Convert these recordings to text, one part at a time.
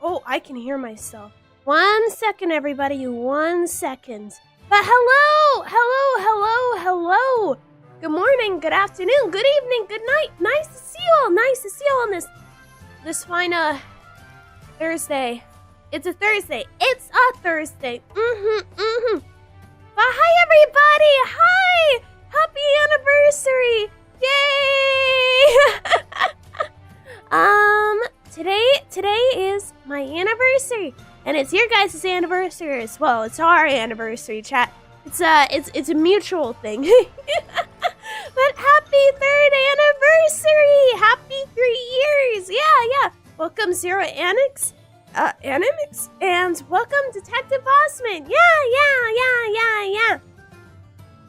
Oh, I can hear myself. 1 second, everybody. 1 second. But hello. Good morning, good afternoon, good evening, good night. Nice to see you all. Nice to see you all on this fine Thursday. It's a Thursday. It's a Thursday. But hi, everybody. Hi. Happy anniversary. Yay. Today is my anniversary, and it's your guys' anniversary as well. It's our anniversary, chat. It's a mutual thing. But happy 3rd anniversary. Happy 3 years. Yeah. Welcome Zero Annex. Animix, and welcome Detective Bossman. Yeah.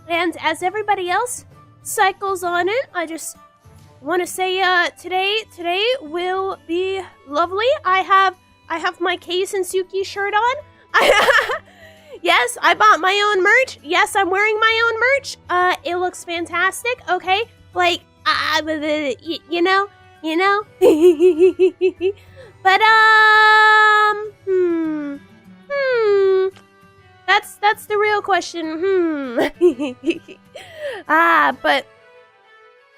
And as everybody else cycles on in, I just want to say today will be lovely. I have my Kei Sensuki shirt on. Yes, I bought my own merch. Yes, I'm wearing my own merch. It looks fantastic. Okay, like you know. But that's the real question. But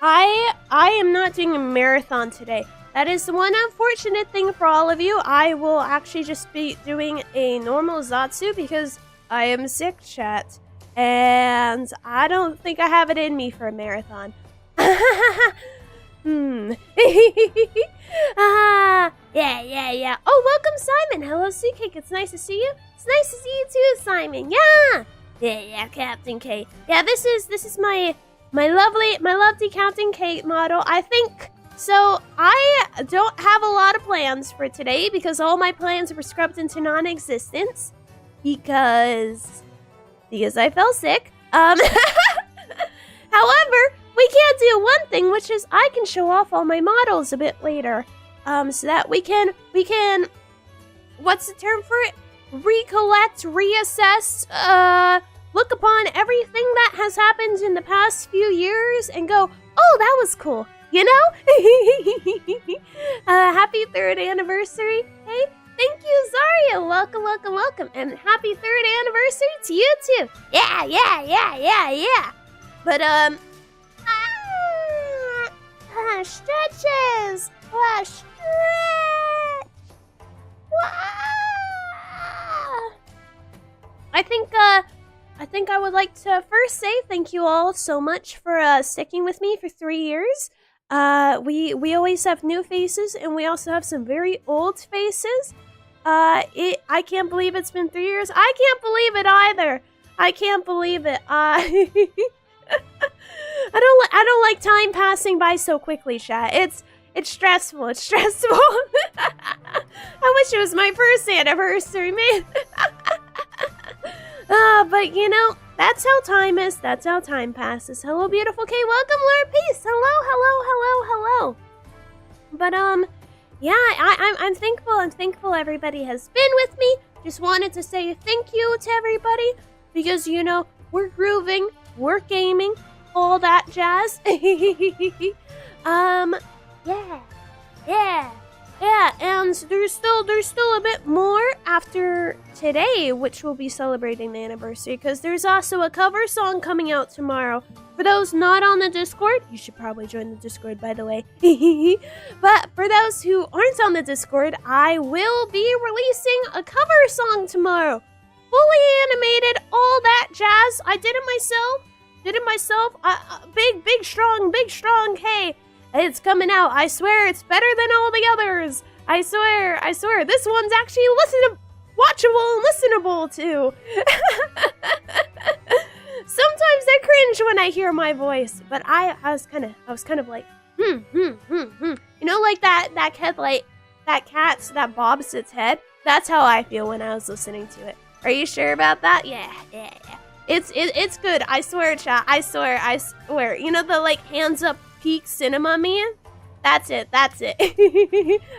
I am not doing a marathon today. That is the one unfortunate thing for all of you. I will actually just be doing a normal Zatsu because I am sick, chat, and I don't think I have it in me for a marathon. Yeah. Oh, welcome, Simon. Hello, Seacake. It's nice to see you. It's nice to see you too, Simon. Yeah, Captain K. Yeah, this is my lovely Captain K model. I think so. I don't have a lot of plans for today because all my plans were scrubbed into non-existence because I fell sick. However, we can't do one thing, which is I can show off all my models a bit later. So that we can, what's the term for it? Recollect, reassess, look upon everything that has happened in the past few years and go, oh, that was cool, you know? Happy 3rd anniversary. Hey, thank you, Zaria. Welcome. And happy 3rd anniversary to you too. Yeah. But, stretches. Stretch. I think I would like to first say thank you all so much for sticking with me for 3 years. We always have new faces, and we also have some very old faces. I can't believe it's been 3 years. I can't believe it either. I can't believe it. I don't like time passing by so quickly, chat. It's stressful. I wish it was my first anniversary, man. But you know, that's how time is. That's how time passes. Hello, beautiful Kay. Welcome, Lord Peace. Hello. But yeah, I'm thankful. I'm thankful everybody has been with me. Just wanted to say thank you to everybody because you know we're grooving, we're gaming, all that jazz. Yeah, and there's still a bit more after today, which will be celebrating the anniversary, because there's also a cover song coming out tomorrow. For those not on the Discord, you should probably join the Discord, by the way. But for those who aren't on the Discord, I will be releasing a cover song tomorrow. Fully animated, all that jazz. I did it myself. Big strong K. It's coming out. I swear it's better than all the others. I swear. This one's actually watchable and listenable too. Sometimes I cringe when I hear my voice, but I was kind of like, You know, like that cat that bobs its head? That's how I feel when I was listening to it. Are you sure about that? Yeah. It's good. I swear, chat. I swear. You know the like hands up peak cinema man? That's it.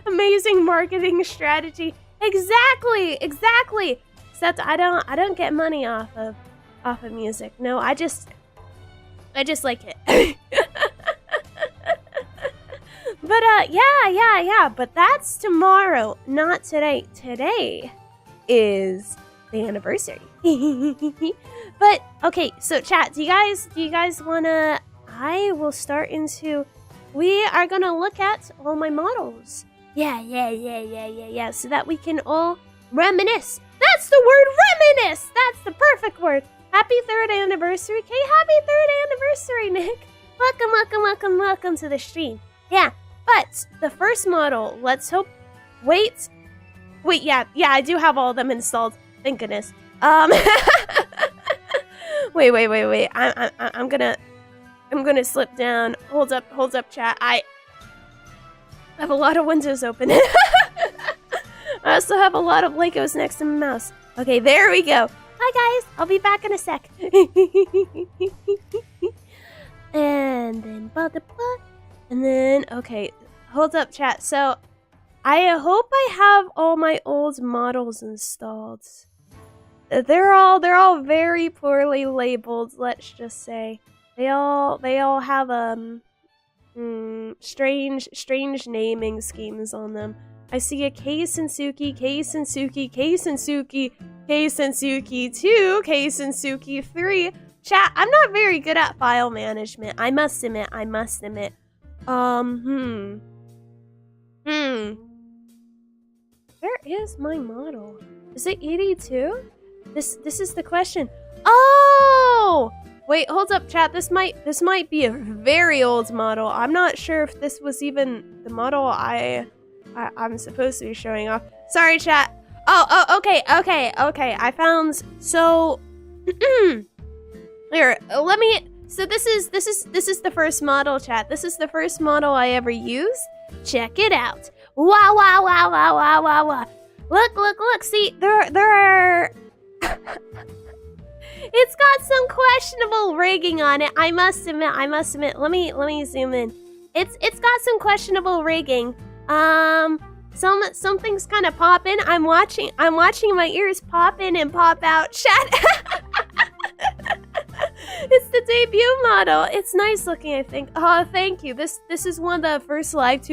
Amazing marketing strategy. Exactly. Except I don't get money off of music. No, I just like it. But yeah. But that's tomorrow, not today. Today is the anniversary. But okay, so chat, do you guys wanna? I will start into. We are gonna look at all my models. Yeah. So that we can all reminisce. That's the word, reminisce. That's the perfect word. Happy 3rd anniversary, Kay. Happy 3rd anniversary, Nick. Welcome to the stream. Yeah, but the first model, let's hope. Wait, yeah, I do have all of them installed. Thank goodness. Wait. I'm gonna slip down. Hold up, chat. I have a lot of windows open. I also have a lot of Legos next to my mouse. Okay, there we go. Hi guys, I'll be back in a sec. And then okay, hold up, chat. So I hope I have all my old models installed. They're all very poorly labeled, let's just say. They all have strange naming schemes on them. I see a Kei Sensuki, Kei Sensuki, Kei Sensuki, Kei Sensuki 2, Kei Sensuki 3. Chat, I'm not very good at file management. I must admit. Where is my model? Is it 82? This is the question. Oh! Wait, hold up, chat. This might be a very old model. I'm not sure if this was even the model I'm supposed to be showing off. Sorry, chat. Oh, okay. I found so here. Let me. So this is the first model, chat. This is the first model I ever used. Check it out. Wow. Look. See, there are. It's got some questionable rigging on it. I must admit. Let me zoom in. It's got some questionable rigging. Something's kind of popping. I'm watching my ears pop in and pop out. Chat. It's the debut model. It's nice looking, I think. Oh, thank you. This is one of the first live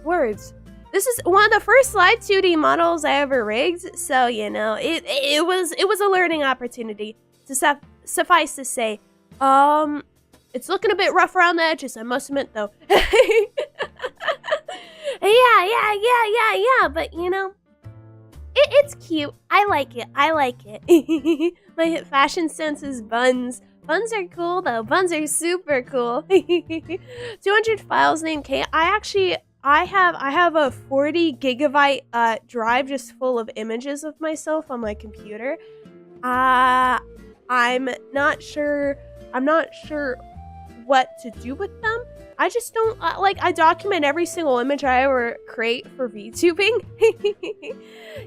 words. This is one of the first live 2D models I ever rigged. So it was a learning opportunity. To suffice to say, it's looking a bit rough around the edges, I must admit, though. Yeah, but it's cute. I like it. My fashion sense is buns. Buns are cool, though. Buns are super cool. 200 files named K. I have a 40 gigabyte drive just full of images of myself on my computer. I'm not sure what to do with them. I just don't I document every single image I ever create for VTubing.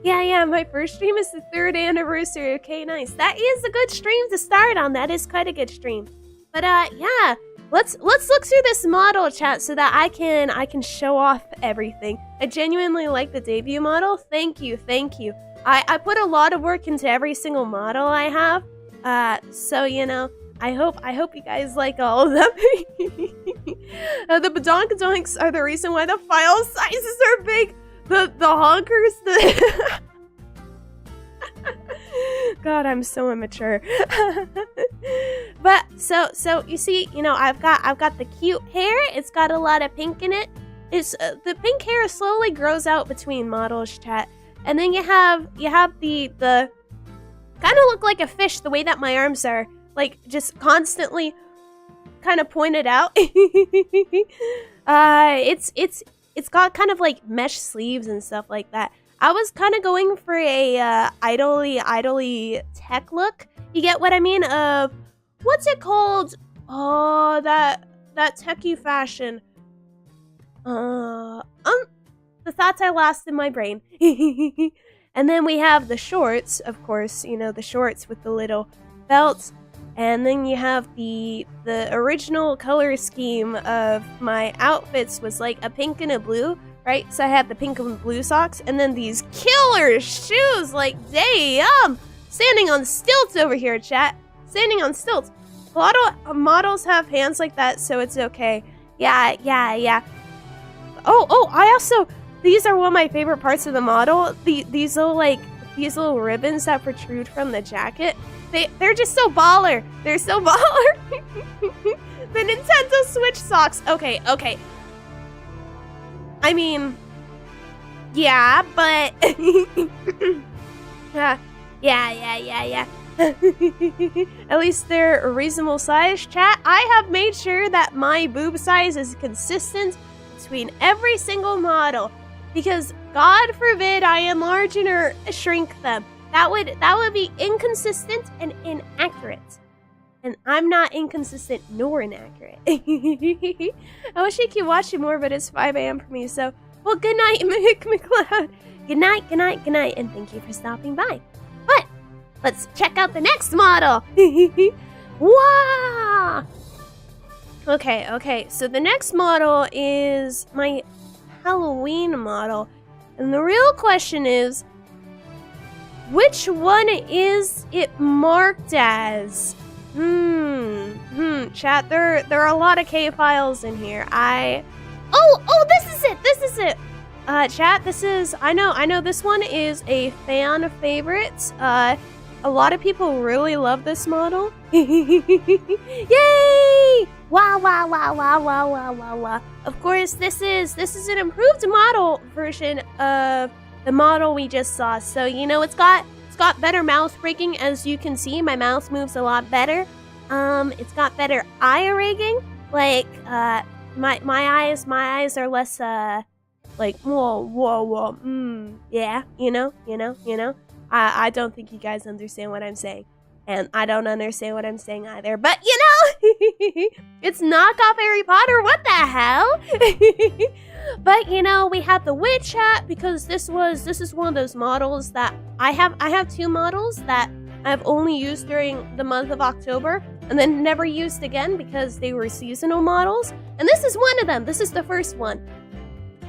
Yeah, my first stream is the 3rd anniversary. Okay, nice. That is a good stream to start on. That is quite a good stream. But yeah, let's look through this model, chat, so that I can show off everything. I genuinely like the debut model. Thank you. I put a lot of work into every single model I have. So I hope you guys like all of them. The badonkadonks are the reason why the file sizes are big. The honkers, God, I'm so immature. But so you see, I've got the cute hair. It's got a lot of pink in it. It's the pink hair slowly grows out between models, chat, and then you have the kind of look like a fish the way that my arms are. Like, just constantly kind of pointed out. It's got kind of like mesh sleeves and stuff like that. I was kind of going for a idly tech look. You get what I mean? What's it called? Oh, that techie fashion. The thoughts I lost in my brain. And then we have the shorts, of course. The shorts with the little belts. And then you have the original color scheme of my outfits was like a pink and a blue, right? So I had the pink and blue socks, and then these killer shoes, like, damn! Standing on stilts over here, chat. Standing on stilts. A lot of models have hands like that, so it's okay. Yeah. Oh, I also, these are one of my favorite parts of the model. These little ribbons that protrude from the jacket. They're just so baller. They're so baller. The Nintendo Switch socks. Okay. I mean, yeah, but yeah. At least they're a reasonable size, chat. I have made sure that my boob size is consistent between every single model, because God forbid I enlarge or shrink them. That would be inconsistent and inaccurate. And I'm not inconsistent nor inaccurate. I wish I could watch you more, but it's 5 a.m. for me, so... Well, good night, Mick McLeod. Good night, and thank you for stopping by. But, let's check out the next model. Wow! Okay, so the next model is my Halloween model. And the real question is, which one is it marked as? Chat, there are a lot of K files in here. Oh, this is it. Chat, I know this one is a fan favorite. A lot of people really love this model. Yay! Wow. Of course, this is an improved model version of the model we just saw. So, it's got better mouse rigging. As you can see, my mouse moves a lot better. It's got better eye rigging. Like, my eyes are less, like, whoa, yeah, you know. I don't think you guys understand what I'm saying. And I don't understand what I'm saying either. But, it's knockoff Harry Potter. What the hell? But, we have the witch hat, because this is one of those models that I have two models that I've only used during the month of October and then never used again because they were seasonal models. And this is one of them. This is the first one.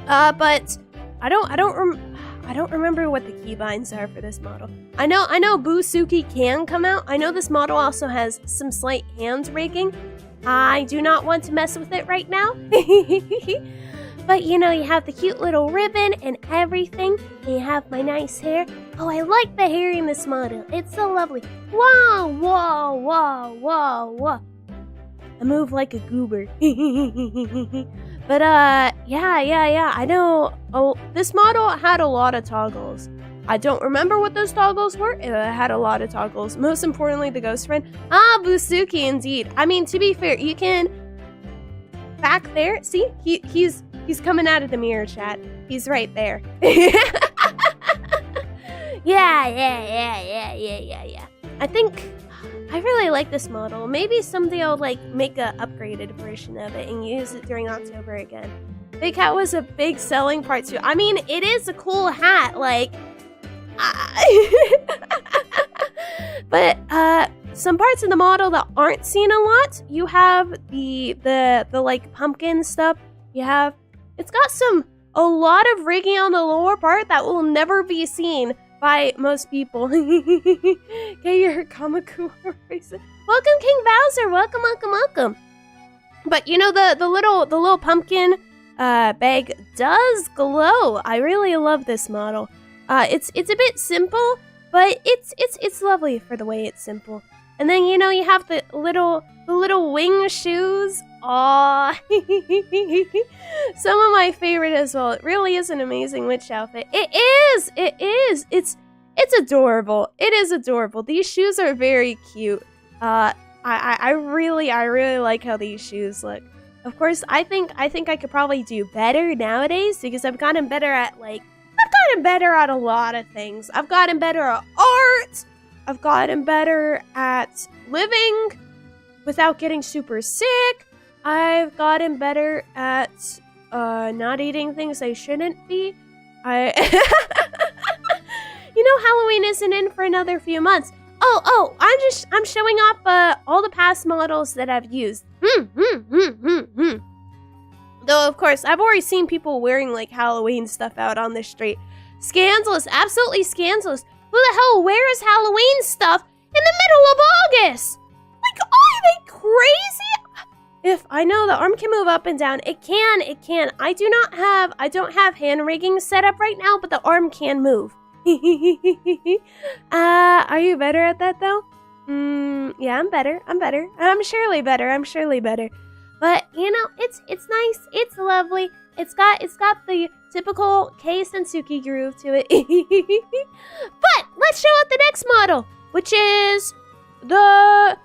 But I don't remember what the keybinds are for this model. I know Busuki can come out. I know this model also has some slight hand rigging. I do not want to mess with it right now. But you have the cute little ribbon and everything. And you have my nice hair. Oh, I like the hair in this model. It's so lovely. Whoa. I move like a goober. But, yeah. I know this model had a lot of toggles. I don't remember what those toggles were. It had a lot of toggles. Most importantly, the ghost friend. Busuki, indeed. I mean, to be fair, you can... Back there, see? He's coming out of the mirror, chat. He's right there. Yeah. I think... I really like this model. Maybe someday I'll, make a upgraded version of it and use it during October again. Big hat was a big selling part, too. I mean, it is a cool hat, But, some parts of the model that aren't seen a lot, you have the pumpkin stuff. It's got a lot of rigging on the lower part that will never be seen by most people. Okay, you're Kamaku. Welcome, King Bowser. Welcome. But the little pumpkin bag does glow. I really love this model. It's a bit simple, but it's lovely for the way it's simple. And then you have the little wing shoes. Aww. Some of my favorite as well. It really is an amazing witch outfit. It is. It's adorable. It is adorable. These shoes are very cute. I really like how these shoes look. Of course, I think I could probably do better nowadays because I've gotten better at a lot of things. I've gotten better at art. I've gotten better at living without getting super sick. I've gotten better at not eating things I shouldn't be. Halloween isn't in for another few months. Oh, I'm showing off all the past models that I've used. Though, of course, I've already seen people wearing, Halloween stuff out on the street. Scandalous, absolutely scandalous. Who the hell wears Halloween stuff in the middle of August? Are they crazy? if I know the arm can move up and down, it can. I don't have hand rigging set up right now, but the arm can move. Are you better at that though? Yeah, I'm better. I'm surely better. But you know, it's nice. It's lovely. It's got the typical Kei Sensuki groove to it. But let's show out the next model, which is the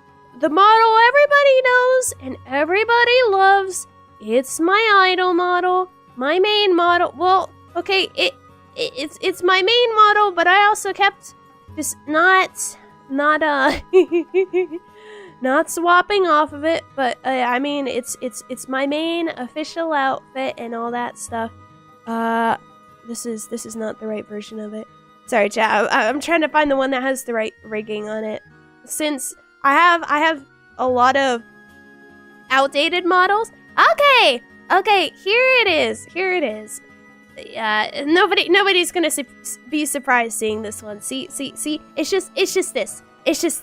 model everybody knows and everybody loves. It's my idol model, my main model. Well, okay, it's my main model, but I also kept just not not swapping off of it, but I mean it's my main official outfit and all that stuff. This is not the right version of it. Sorry, chat. I'm trying to find the one that has the right rigging on it. Since I have a lot of outdated models. Okay, here it is. Nobody's gonna be surprised seeing this one. See. It's just this. It's just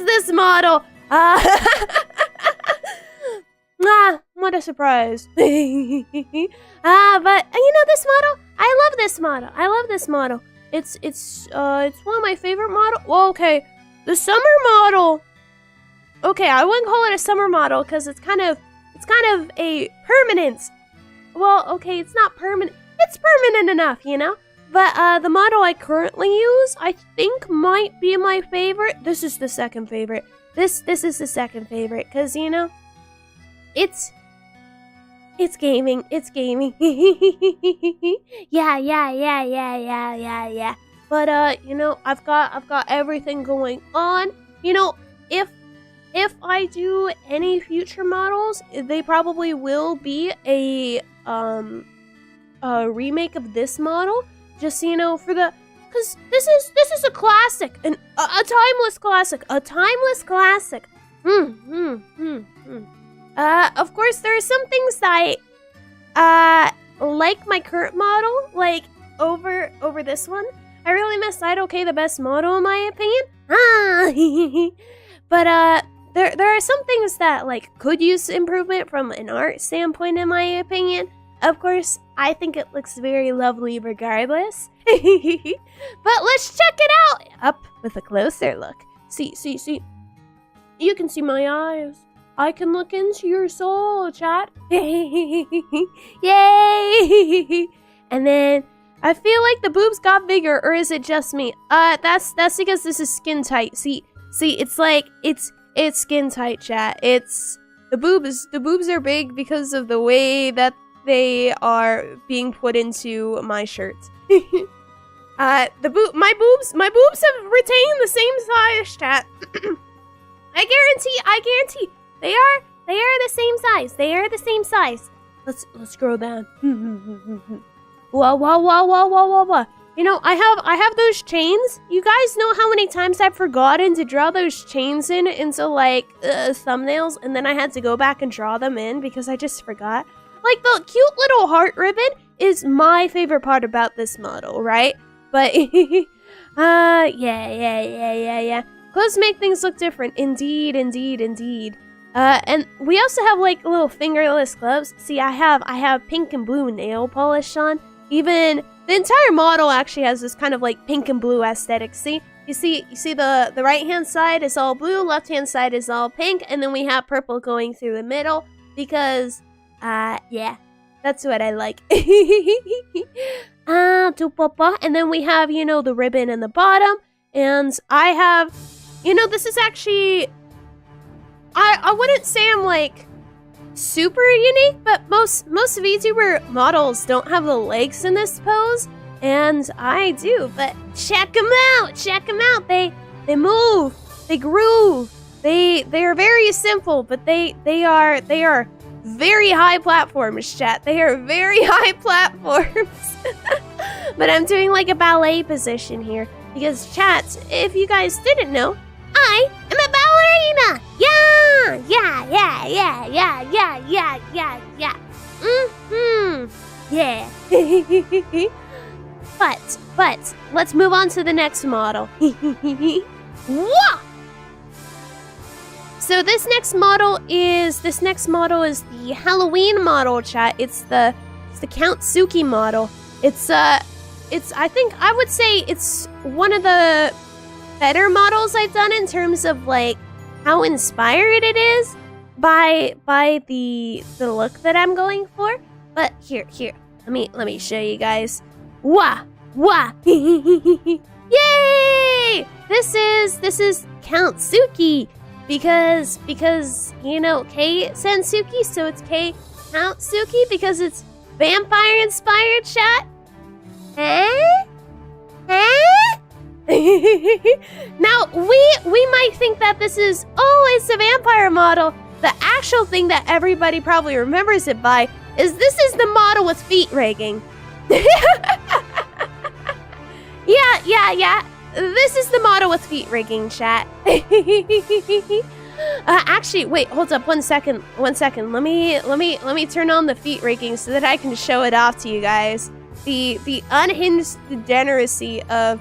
this model. What a surprise. But you know this model? I love this model. It's one of my favorite models. Well, okay, the summer model. Okay, I wouldn't call it a summer model because it's kind of a permanent. Well, okay, it's not permanent. It's permanent enough, you know. But the model I currently use, I think might be my favorite. This is the second favorite. This is the second favorite because you know, it's gaming. Yeah. But you know, I've got everything going on. You know, if I do any future models, they probably will be a remake of this model. Just so you know, because this is a classic, a timeless classic, Of course, there are some things that I like my current model, like over this one. I really miss Idol K, the best model in my opinion. But there are some things that like could use improvement from an art standpoint, in my opinion. Of course, I think it looks very lovely regardless. But let's check it out up with a closer look. See. You can see my eyes. I can look into your soul, chat. Yay! And then I feel like the boobs got bigger, or is it just me? That's because this is skin tight. See, it's like it's skin tight, chat. It's the boobs are big because of the way that they are being put into my shirt. My boobs have retained the same size, chat. I guarantee. They are the same size. Let's scroll down. Whoa. You know, I have those chains. You guys know how many times I've forgotten to draw those chains into like thumbnails, and then I had to go back and draw them in because I just forgot. Like, the cute little heart ribbon is my favorite part about this model, right? But, yeah. Clothes make things look different. Indeed. And we also have, like, little fingerless gloves. See, I have pink and blue nail polish on. Even the entire model actually has this kind of, like, pink and blue aesthetic. See? You see the right-hand side is all blue, left-hand side is all pink, and then we have purple going through the middle because... yeah, that's what I like. And then we have, you know, the ribbon in the bottom. And I have, you know, this is actually, I wouldn't say I'm like super unique, but most VTuber models don't have the legs in this pose. And I do, but check them out. They move, they groove. They are very simple, but they are very high platforms, chat. They are very high platforms. But I'm doing like a ballet position here because, chat, if you guys didn't know, I am a ballerina. Yeah. But let's move on to the next model. Wah! So this next model is the Halloween model, chat. It's the Count Suki model. It's I think I would say it's one of the better models I've done in terms of like how inspired it is by the look that I'm going for. But here, let me show you guys. Wah! Yay! This is Count Suki because you know Kei Sensuki, so it's Kei Count Suki because it's vampire inspired, chat. Now we might think that this is it's a vampire model. The actual thing that everybody probably remembers it by is this is the model with feet rigging. Yeah. This is the model with feet rigging, chat. Actually, wait, hold up 1 second. Let me turn on the feet rigging so that I can show it off to you guys. The unhinged degeneracy of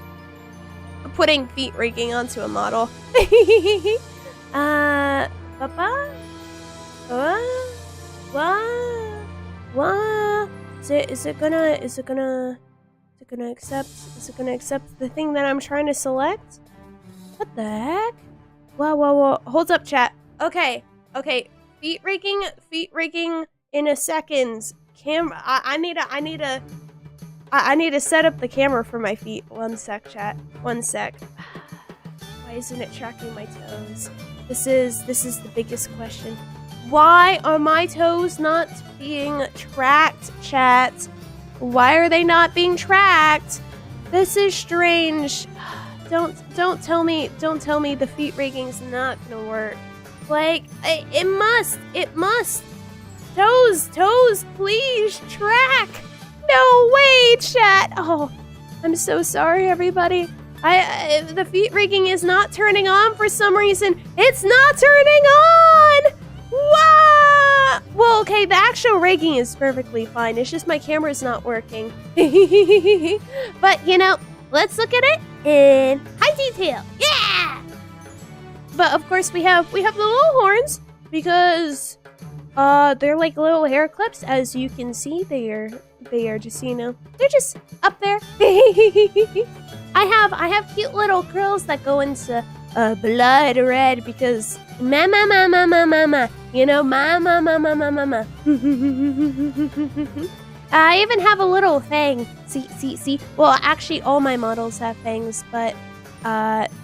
putting feet rigging onto a model. Papa? What? Is it gonna accept the thing that I'm trying to select? What the heck? Whoa. Hold up, chat. Okay. Feet rigging in a second. Camera. I need to set up the camera for my feet. 1 sec, chat. 1 sec. Why isn't it tracking my toes? This is the biggest question. Why are my toes not being tracked, chat? Why are they not being tracked? This is strange. Don't tell me the feet rigging's not gonna work. Like, it must. Toes, please track. No way, chat. Oh, I'm so sorry, everybody. The feet rigging is not turning on for some reason. It's not turning on. Wow. Well, okay, the actual rigging is perfectly fine. It's just my camera's not working. But you know, let's look at it in high detail. Yeah. But of course, we have the little horns because they're like little hair clips. As you can see, they are just, you know, they're just up there. I have cute little curls that go into blood red because mama, you know, mama. I even have a little fang. See. Well, actually, all my models have fangs, but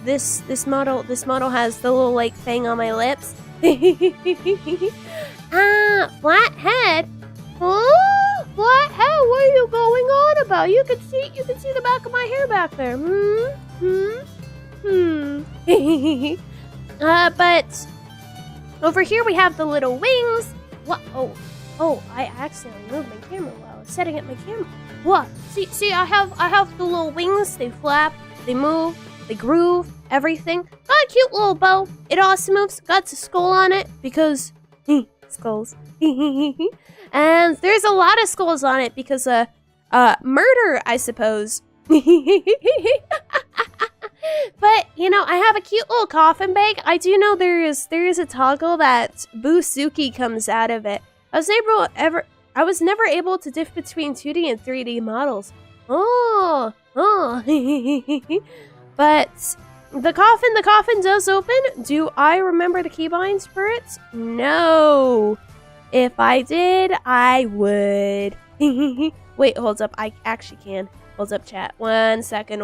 this model has the little like fang on my lips. Flat head. Oh, flat head. What are you going on about? You can see the back of my hair back there. But over here we have the little wings. What? Oh, I accidentally moved my camera while I was setting up my camera. What? See, I have the little wings. They flap, they move, they groove, everything. Got a cute little bow. It also moves. Got a skull on it because skulls. And there's a lot of skulls on it because murder, I suppose. But you know, I have a cute little coffin bag. I do know there is a toggle that Busuki comes out of it. I was never able to diff between 2D and 3D models. Oh. But the coffin does open. Do I remember the keybinds for it? No. If I did, I would. Wait, hold up. I actually can. Hold up, chat. 1 second.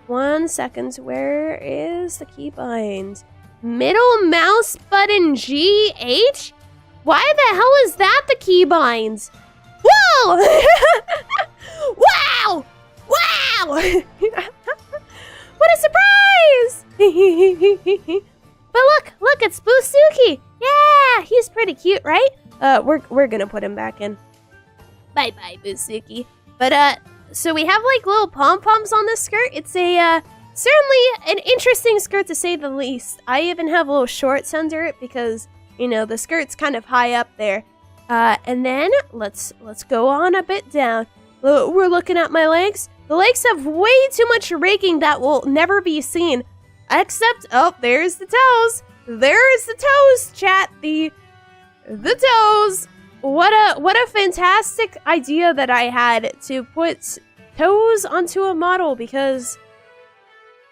Where is the keybind? Middle mouse button GH? Why the hell is that the keybinds? Whoa! Wow! What a surprise! But look, it's Busuki. Yeah, he's pretty cute, right? We're gonna put him back in. Bye, Busuki. But so we have like little pom-poms on this skirt. It's a certainly an interesting skirt to say the least. I even have little shorts under it because, you know, the skirt's kind of high up there. And then let's go on a bit down. We're looking at my legs. The legs have way too much rigging that will never be seen. Except, oh, there's the toes. there's the toes, chat. The toes. What a fantastic idea that I had to put toes onto a model, because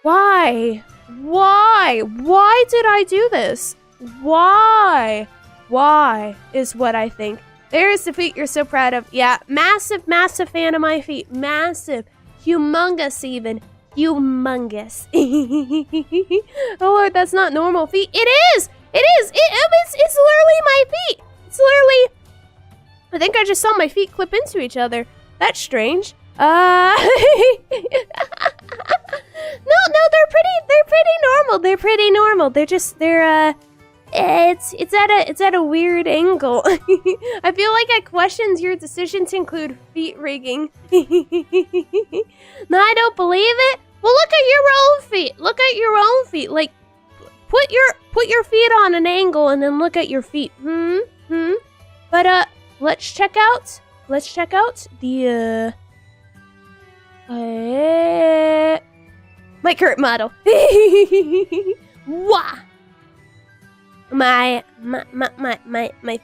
why did I do this? Why is what I think. There's the feet you're so proud of. Yeah, massive fan of my feet. Massive, humongous even. Humongous. Oh Lord, that's not normal feet. It is. It's literally my feet. It's literally. I think I just saw my feet clip into each other. That's strange. No, they're pretty normal. They're pretty normal. It's at a weird angle. I feel like I questioned your decision to include feet rigging. No, I don't believe it. Well, look at your own feet. Look at your own feet. Like, put your feet on an angle and then look at your feet. But let's check out the my current model. Wah. My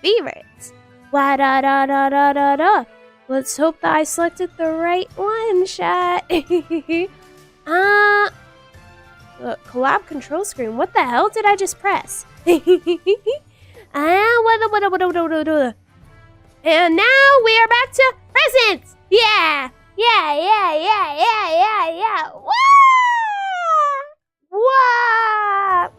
favorites. Wah da da da da da da. Let's hope that I selected the right one, chat. Collab control screen. What the hell did I just press? And now we are back to presents. Yeah. Wah!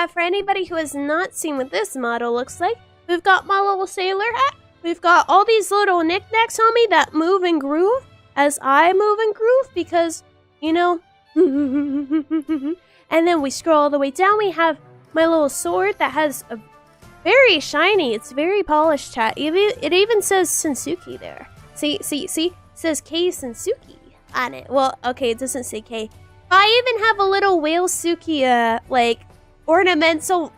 For anybody who has not seen what this model looks like, we've got my little sailor hat. We've got all these little knickknacks on me that move and groove as I move and groove because, you know. And then we scroll all the way down. We have my little sword that has a very shiny. It's very polished, chat. It even says Sensuki there. See? It says Kei Sensuki on it. Well, okay, it doesn't say Kei. I even have a little whale Suki, like, ornamental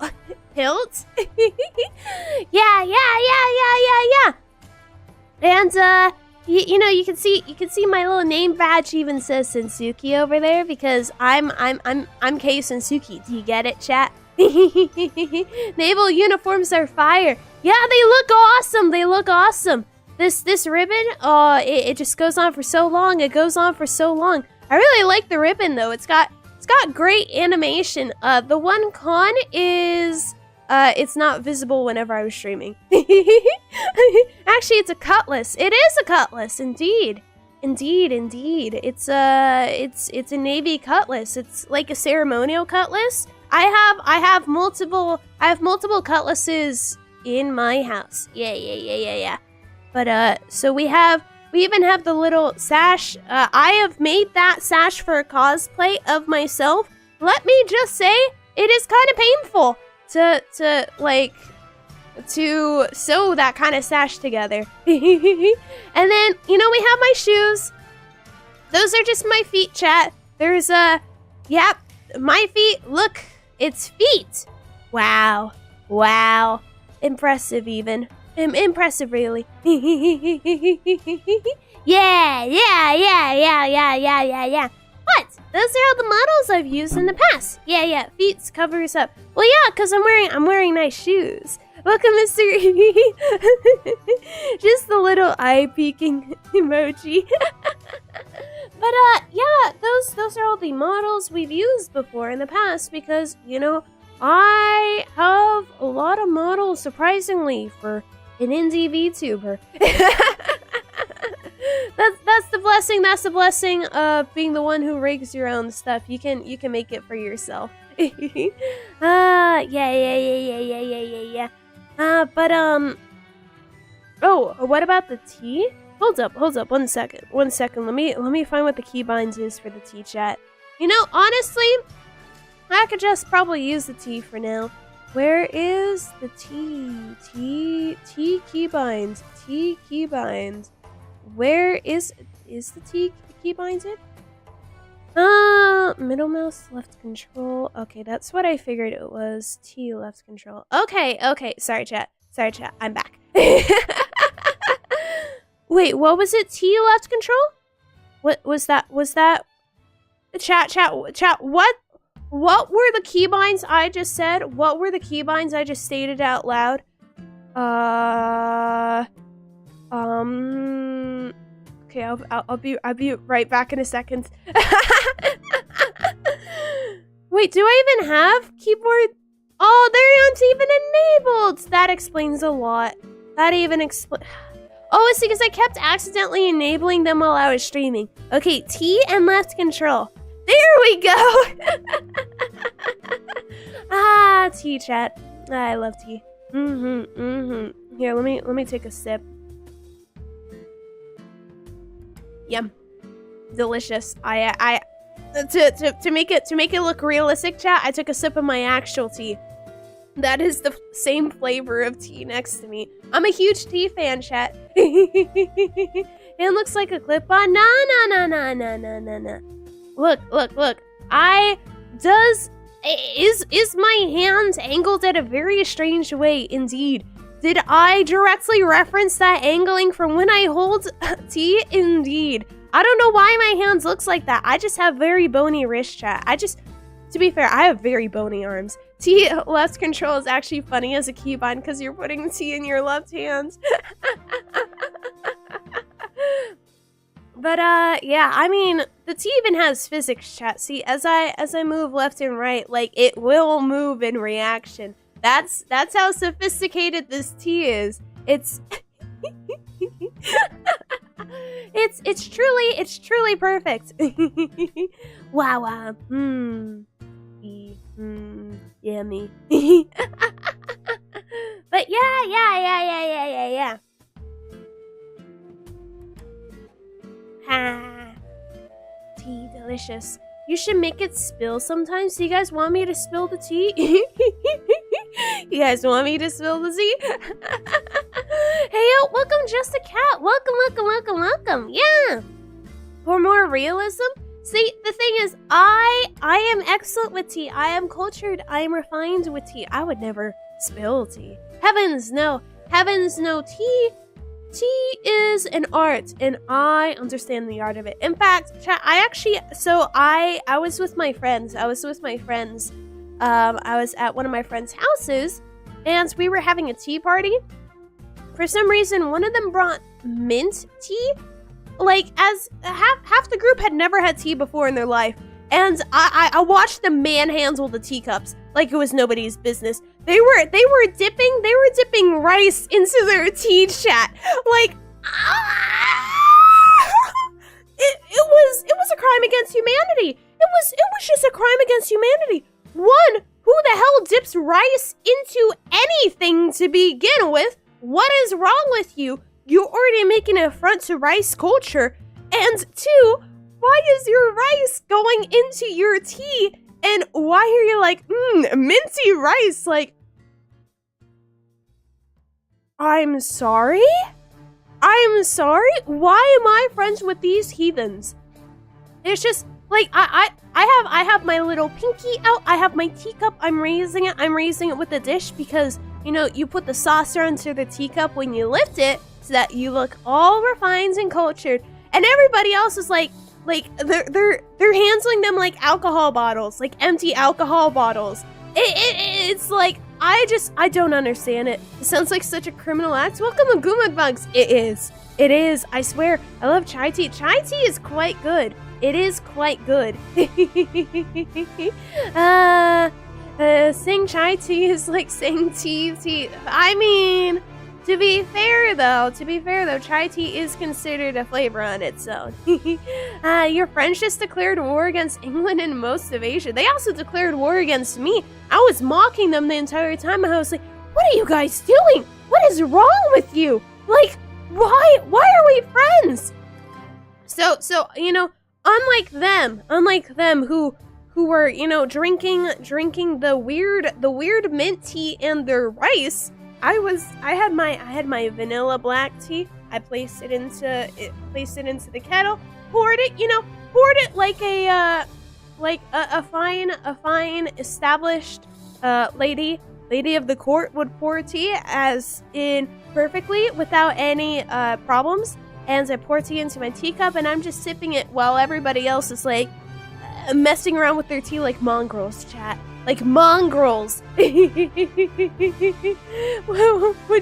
hilt. Yeah. And you know, you can see my little name badge even says Sensuki over there because I'm Kei Sensuki. Do you get it, chat? Naval uniforms are fire. Yeah, they look awesome. This ribbon, it just goes on for so long. It goes on for so long. I really like the ribbon though. It's got great animation. The one con is it's not visible whenever I was streaming. Actually, it's a cutlass. It is a cutlass, indeed. It's a navy cutlass. It's like a ceremonial cutlass. I have multiple cutlasses in my house. Yeah. But so we even have the little sash. I have made that sash for a cosplay of myself. Let me just say, it is kind of painful to sew that kind of sash together. And then, you know, we have my shoes. Those are just my feet, chat. There's yep, my feet. Look, it's feet. Wow. Impressive even. Impressive, really. Yeah. What? Those are all the models I've used in the past. Yeah. Feet covers up. Well, yeah, because I'm wearing nice shoes. Welcome, Mr. Just the little eye peeking emoji. But yeah, those are all the models we've used before in the past because, you know, I have a lot of models, surprisingly, for an indie VTuber. That's the blessing. That's the blessing of being the one who rigs your own stuff. You can make it for yourself. Yeah. But oh, what about the T? Hold up. 1 second. Let me find what the keybinds is for the T, chat. You know, honestly, I could just probably use the T for now. Where is the T keybinds? T keybinds. Where is the T keybinds in? Middle mouse, left control. Okay, that's what I figured it was. T left control. Okay. Sorry, chat. I'm back. Wait, what was it? T left control? What was that? Chat. What? What were the keybinds I just said? What were the keybinds I just stated out loud? Okay, I'll be right back in a second. Wait, do I even have keyboard? Oh, they aren't even enabled. That explains a lot. That even explains. Oh, it's because I kept accidentally enabling them while I was streaming. Okay, T and left control. There we go. Ah, T chat. I love tea. Here, let me take a sip. Yum, delicious. To make it look realistic, chat, I took a sip of my actual tea. That is the same flavor of tea next to me. I'm a huge tea fan, chat. It looks like a clip-on. No. Look. Is my hand angled at a very strange way indeed? Did I directly reference that angling from when I hold tea? Indeed. I don't know why my hands looks like that. I just have very bony wrist, chat. To be fair, I have very bony arms. T left control is actually funny as a keybind because you're putting T in your left hand. But yeah, I mean, the T even has physics, chat. See, as I move left and right, like it will move in reaction. That's how sophisticated this T is. It's it's truly perfect. Wow. Yummy. But yeah. Ha. Tea delicious. You should make it spill sometimes. Do you guys want me to spill the tea? You guys want me to spill the tea? Hey, yo, welcome Just a Cat. Welcome. Yeah. For more realism, see, the thing is, I am excellent with tea. I am cultured. I am refined with tea. I would never spill tea. Heavens no. Tea is an art, and I understand the art of it. In fact, chat, I was with my friends. I was at one of my friends' houses, and we were having a tea party. For some reason, one of them brought mint tea. Like, as half the group had never had tea before in their life. And I watched them manhandle the teacups like it was nobody's business. They were dipping rice into their tea, chat. Like, it was a crime against humanity. It was just a crime against humanity. One, who the hell dips rice into anything to begin with? What is wrong with you? You're already making an affront to rice culture. And two, why is your rice going into your tea? And why are you like, minty rice? Like, I'm sorry? Why am I friends with these heathens? It's just, like, I have my little pinky out. I have my teacup. I'm raising it with a dish because, you know, you put the saucer onto the teacup when you lift it so that you look all refined and cultured. And everybody else is like they're handling them like alcohol bottles, like empty alcohol bottles. It's like, I don't understand it. It sounds like such a criminal act. Welcome Aguma Bugs. It is. I swear. I love chai tea. Chai tea is quite good. It is quite good. Saying chai tea is like saying tea. I mean, to be fair though, chai tea is considered a flavor on its own. Your friends just declared war against England and most of Asia. They also declared war against me. I was mocking them the entire time. I was like, what are you guys doing? What is wrong with you? Like, why are we friends? So, you know, unlike them who were, you know, drinking the weird mint tea and their rice, I had my vanilla black tea. I placed it into the kettle, poured it like a fine established lady of the court would pour tea, as in perfectly without any problems. And I pour tea into my teacup, and I'm just sipping it while everybody else is like, messing around with their tea like mongrels, chat. Like mongrels. Would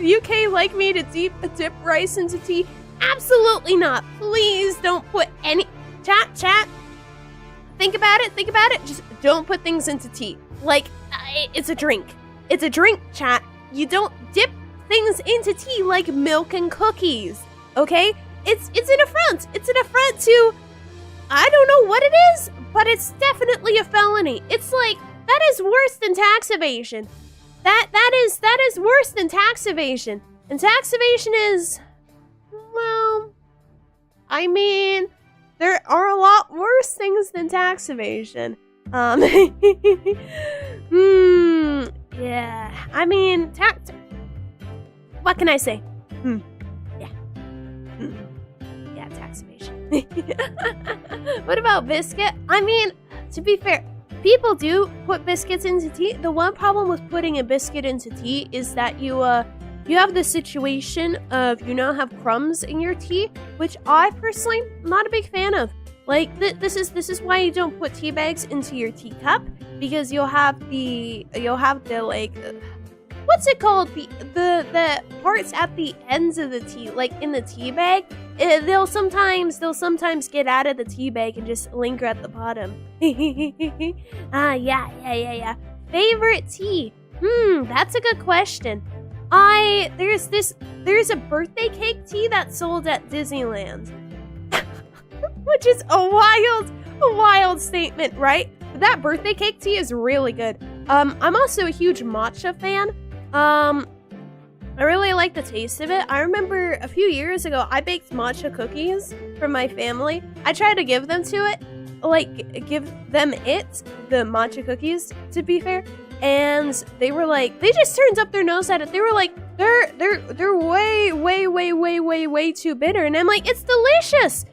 UK like me to dip rice into tea? Absolutely not. Please don't put any... Chat. Think about it. Just don't put things into tea. Like, it's a drink. It's a drink, chat. You don't dip things into tea like milk and cookies. Okay? It's an affront. It's an affront to... I don't know what it is, but it's definitely a felony. It's like, that is worse than tax evasion. That is worse than tax evasion. And tax evasion is... Well... I mean... There are a lot worse things than tax evasion. Yeah. I mean, what can I say? Yeah. Yeah, tax evasion. What about biscuit? I mean, to be fair, people do put biscuits into tea. The one problem with putting a biscuit into tea is that you have the situation of you now have crumbs in your tea, which I personally am not a big fan of. Like this is why you don't put tea bags into your teacup, because you'll have the like what's it called, the parts at the ends of the tea, like in the tea bag. They'll sometimes get out of the tea bag and just linger at the bottom. Yeah. Favorite tea? That's a good question. There's a birthday cake tea that's sold at Disneyland. Which is a wild statement, right? But that birthday cake tea is really good. I'm also a huge matcha fan. I really like the taste of it. I remember a few years ago, I baked matcha cookies for my family. I tried to give them the matcha cookies, to be fair. And they were like, they just turned up their nose at it. They were like, they're way too bitter. And I'm like, it's delicious.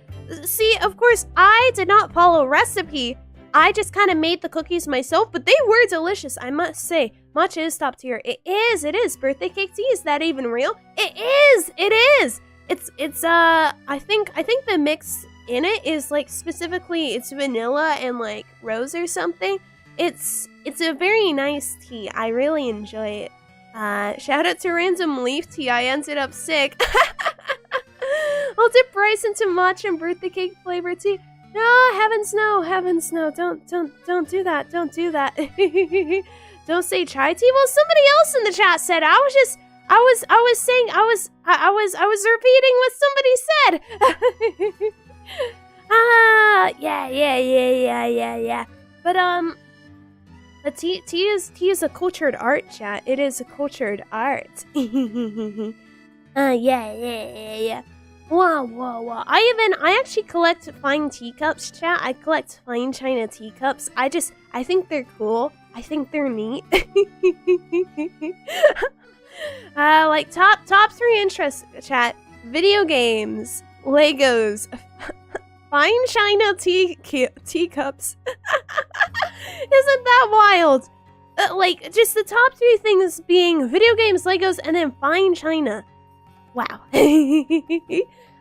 See, of course, I did not follow a recipe. I just kind of made the cookies myself, but they were delicious, I must say. Matcha is top tier. It is. Birthday cake tea, is that even real? It is. It's I think the mix in it is like specifically it's vanilla and like rose or something. It's a very nice tea. I really enjoy it. Shout out to Random Leaf Tea. I ended up sick. I'll dip rice into matcha and birthday cake flavor tea. No, heavens no. Don't do that. Don't do that. Don't say chai tea. Well, somebody else in the chat said. I was repeating what somebody said. Yeah. But tea is a cultured art, chat. It is a cultured art. Yeah. Whoa. I actually collect fine teacups, chat. I collect fine china teacups. I think they're cool. I think they're neat. Like top 3 interests, chat. Video games, Legos, fine china teacups. Isn't that wild? Like, just the top 3 things being video games, Legos, and then fine china. Wow.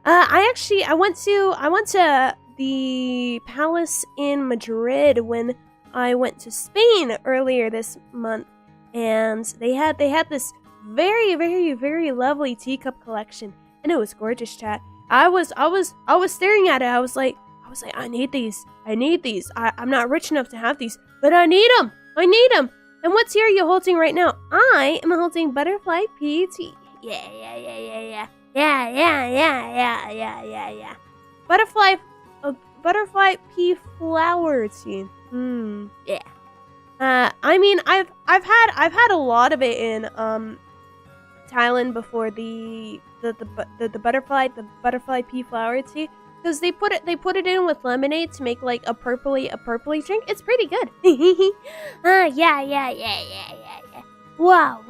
I went to the palace in Madrid when I went to Spain earlier this month, and they had this very lovely teacup collection, and it was gorgeous, chat. I was staring at it. I was like, I need these. I'm not rich enough to have these, but I need them. And what tea are you holding right now? I am holding butterfly pea tea. Yeah. Butterfly pea flower tea. Yeah. I mean, I've had a lot of it in Thailand before, the butterfly pea flower tea, because they put it in with lemonade to make like a purpley drink. It's pretty good. Yeah. Wow.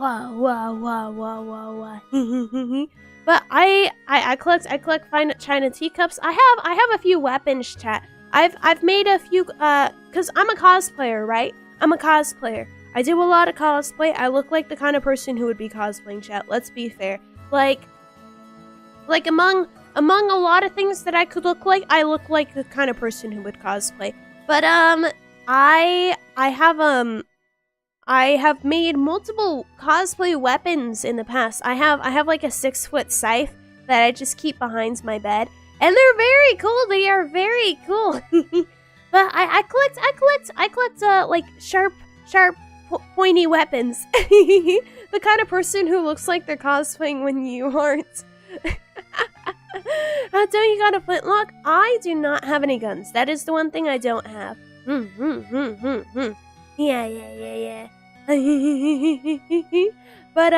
But I collect fine china teacups. I have a few weapons, chat. I've made a few cause I'm a cosplayer, right? I do a lot of cosplay. I look like the kind of person who would be cosplaying, chat. Let's be fair. Like among a lot of things that I could look like, I look like the kind of person who would cosplay. But I have made multiple cosplay weapons in the past. I have like a 6-foot scythe that I just keep behind my bed, and they're very cool. They are very cool. But I collect like sharp pointy weapons. The kind of person who looks like they're cosplaying when you aren't. Don't you got a flintlock? I do not have any guns. That is the one thing I don't have. Yeah. But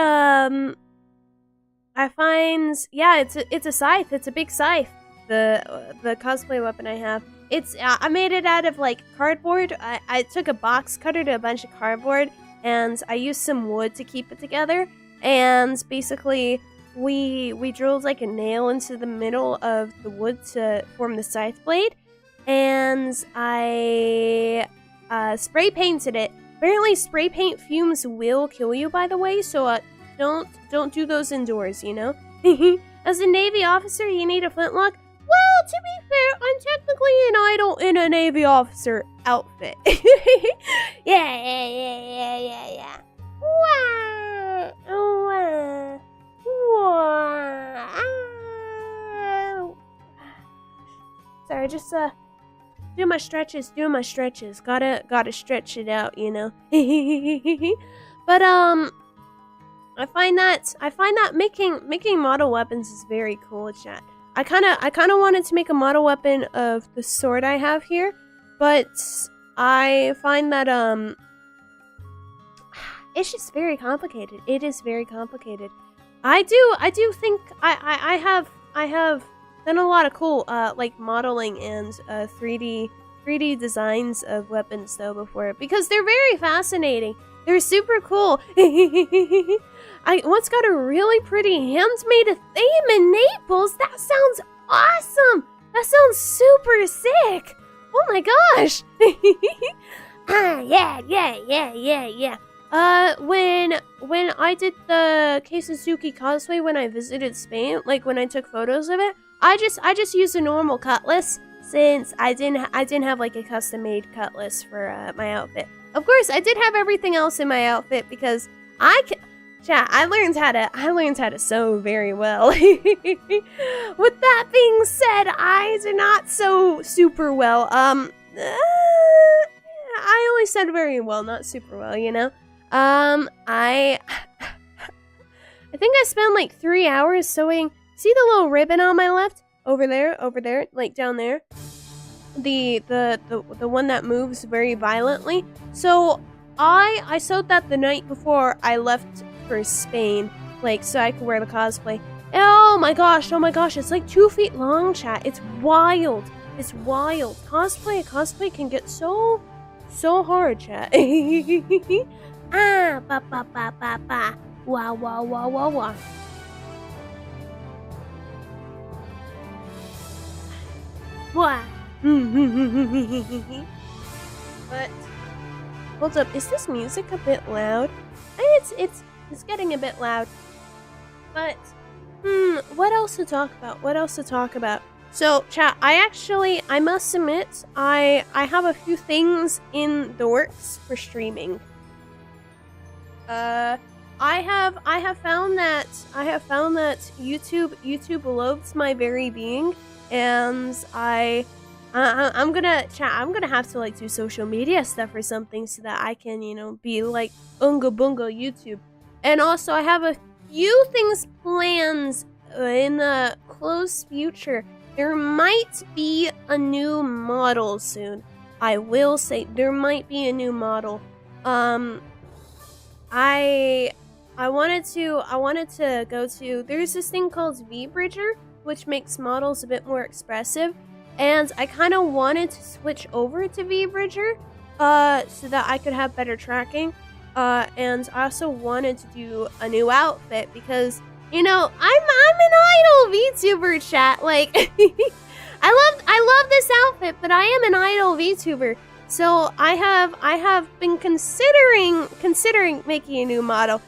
I find, yeah, it's a scythe. It's a big scythe. The cosplay weapon I have. I made it out of like cardboard. I took a box cutter to a bunch of cardboard, and I used some wood to keep it together. And basically, we drilled like a nail into the middle of the wood to form the scythe blade, and I spray painted it. Apparently, spray paint fumes will kill you, by the way, so don't do those indoors, you know? As a Navy officer, you need a flintlock? Well, to be fair, I'm technically an idol in a Navy officer outfit. Yeah. Wow. Sorry, just doing my stretches. Gotta stretch it out, you know. But I find that making model weapons is very cool, chat. I kind of wanted to make a model weapon of the sword I have here, but I find that it's just very complicated. It is very complicated. I do think I have done a lot of cool like modeling and 3D designs of weapons though before, because they're very fascinating. They're super cool. I once got a really pretty handmade theme in Naples. That sounds awesome. That sounds super sick. Oh my gosh. Yeah. When I did the Kei Sensuki cosplay when I visited Spain, like when I took photos of it, I just used a normal cutlass since I didn't have like a custom made cutlass for my outfit. Of course, I did have everything else in my outfit because I learned how to sew very well. With that being said, I do not sew super well. I only said very well, not super well, you know. I think I spent like 3 hours sewing. See the little ribbon on my left? Over there, like down there. The one that moves very violently. So I sewed that the night before I left for Spain, like so I could wear the cosplay. Oh my gosh, it's like 2 feet long, chat. It's wild. Cosplay can get so hard, chat. Ba. Wow. Wow. But hold up, is this music a bit loud? It's getting a bit loud. But what else to talk about? So, chat, I must admit, I have a few things in the works for streaming. I have found that YouTube loves my very being, and I'm gonna have to like do social media stuff or something so that I can, you know, be like Unga Bunga YouTube. And also I have a few things planned in the close future. There might be a new model soon. I will say there might be a new model. I wanted to go to, there's this thing called vBridger, which makes models a bit more expressive, and I kind of wanted to switch over to vBridger so that I could have better tracking, and I also wanted to do a new outfit because, you know, I'm an idol VTuber, chat. Like I love this outfit, but I am an idol VTuber. So I have been considering making a new model.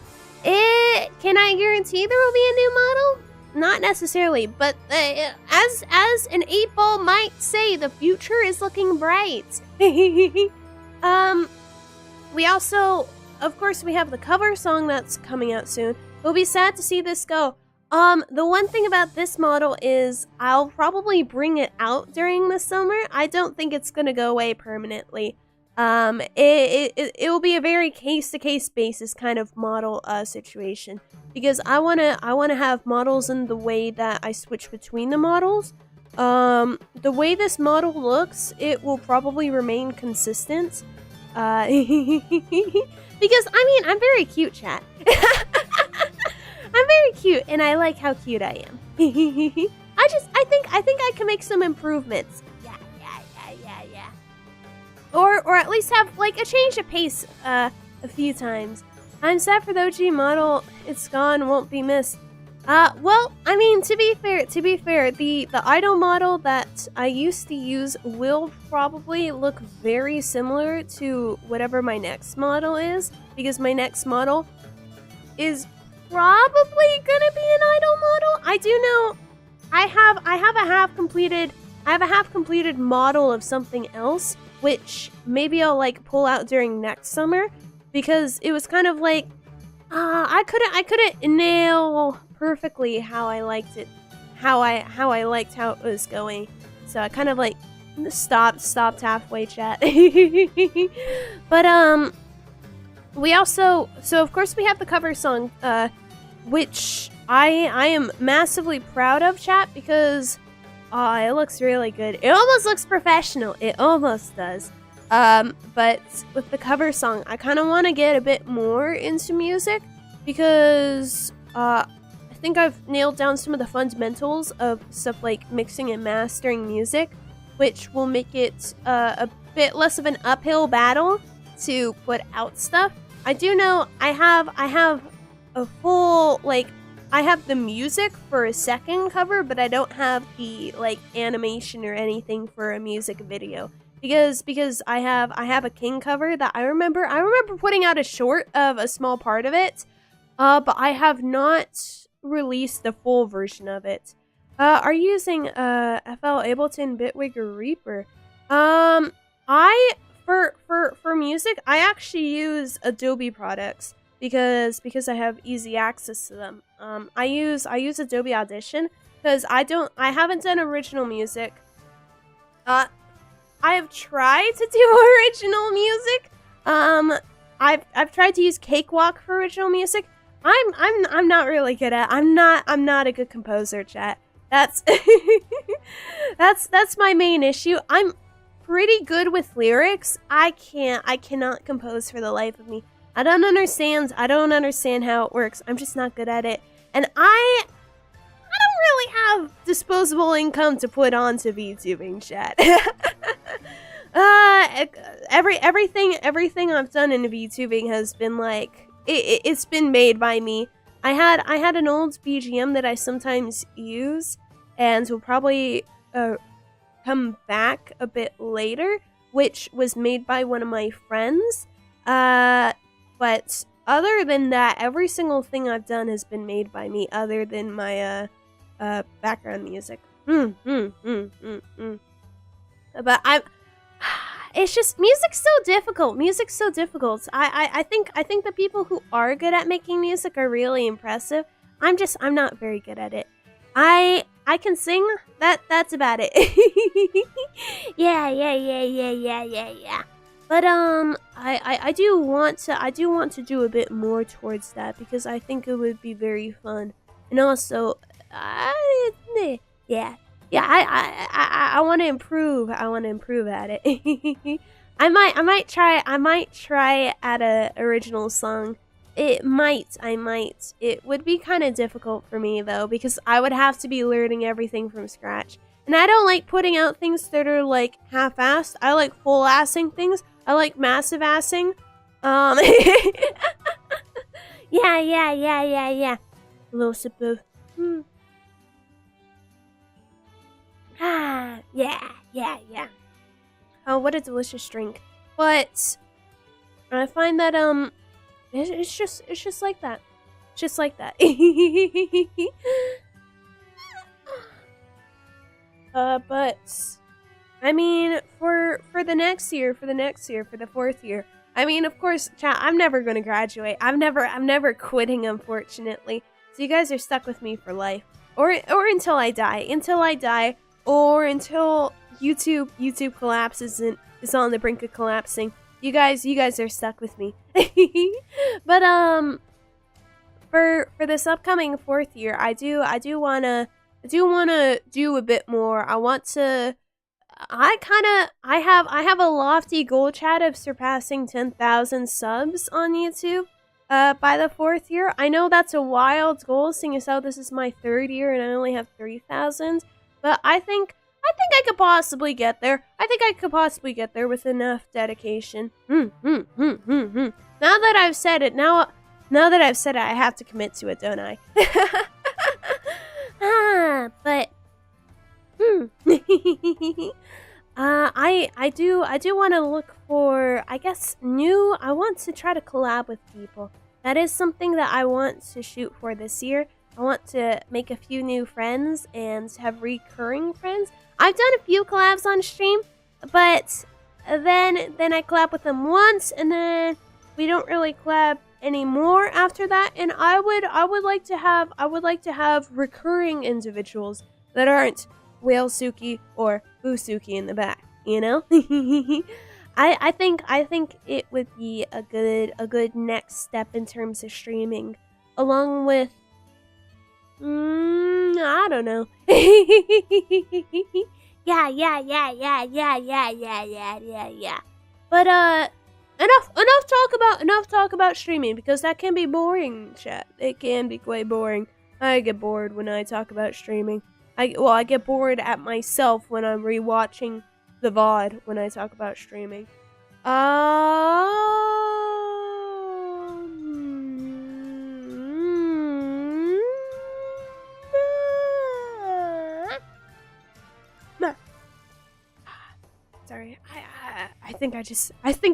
Can I guarantee there will be a new model? not necessarily, but as an 8-ball might say, the future is looking bright. We also, of course, we have the cover song that's coming out soon. It'll be sad to see this go. The one thing about this model is I'll probably bring it out during the summer. I don't think it's gonna go away permanently. It will be a very case-to-case basis kind of model situation, because I wanna have models in the way that I switch between the models. The way this model looks, it will probably remain consistent. Because I mean, I'm very cute, chat. I'm very cute, and I like how cute I am. I think I can make some improvements. Yeah. Or at least have like a change of pace a few times. I'm sad for the OG model. It's gone, won't be missed. Well, I mean, to be fair, the idol model that I used to use will probably look very similar to whatever my next model is, because my next model is probably gonna be an idol model. I do know I have a half completed model of something else, which maybe I'll like pull out during next summer, because it was kind of like I couldn't nail perfectly how I liked it, how I liked how it was going, so I kind of like stopped halfway, chat. But we also, so of course we have the cover song, which I am massively proud of, chat, because it looks really good. It almost looks professional. It almost does. But with the cover song, I kind of want to get a bit more into music, because I think I've nailed down some of the fundamentals of stuff like mixing and mastering music, which will make it a bit less of an uphill battle to put out stuff. I do know I have a full, like, I have the music for a second cover, but I don't have the like animation or anything for a music video, because I have a King cover that I remember putting out a short of a small part of it, but I have not released the full version of it. Are you using FL Ableton, Bitwig, or Reaper? I for music, I actually use Adobe products, because I have easy access to them. I use Adobe Audition because I haven't done original music. I have tried to do original music. I've tried to use Cakewalk for original music. I'm not really good at. I'm not a good composer, chat. That's that's my main issue. I'm pretty good with lyrics. I cannot compose for the life of me. I don't understand how it works. I'm just not good at it. And I don't really have disposable income to put onto VTubing, chat. Everything I've done in VTubing has been like, it's been made by me. I had an old BGM that I sometimes use, and will probably come back a bit later, which was made by one of my friends. But other than that, every single thing I've done has been made by me, other than my background music. But it's just, music's so difficult. I think the people who are good at making music are really impressive. I'm not very good at it. I can sing. That's about it. Yeah. But I do want to do a bit more towards that, because I think it would be very fun. And also, I want to improve. I want to improve at it. I might try at a original song. I might. It would be kind of difficult for me though, because I would have to be learning everything from scratch. And I don't like putting out things that are like half-assed. I like full-assing things. I like massive-assing. Yeah. A little sip of. Yeah. Oh, what a delicious drink. But I find that it's just like that. Just like that. But I mean, for the next year, for the 4th year. I mean, of course, chat, I'm never going to graduate. I'm never quitting, unfortunately. So you guys are stuck with me for life. Or until I die, or until YouTube collapses and is on the brink of collapsing. You guys are stuck with me. But for this upcoming 4th year, I do wanna do a bit more. I have a lofty goal, chat, of surpassing 10,000 subs on YouTube by the 4th year. I know that's a wild goal, seeing as how this is my 3rd year and I only have 3,000, but I think I could possibly get there. I think I could possibly get there with enough dedication. Now that I've said it, I have to commit to it, don't I? But I do want to look for, I guess, I want to try to collab with people. That is something that I want to shoot for this year. I want to make a few new friends and have recurring friends. I've done a few collabs on stream, but then I collab with them once, and then we don't really collab anymore after that. And I would like to have recurring individuals that aren't Whale Suki or Boo Suki in the back, you know? I think it would be a good next step in terms of streaming, along with I don't know. Yeah. But enough talk about streaming, because that can be boring, chat. It can be quite boring. I get bored when I talk about streaming. I get bored at myself when I'm rewatching the VOD when I talk about streaming. Sorry, I think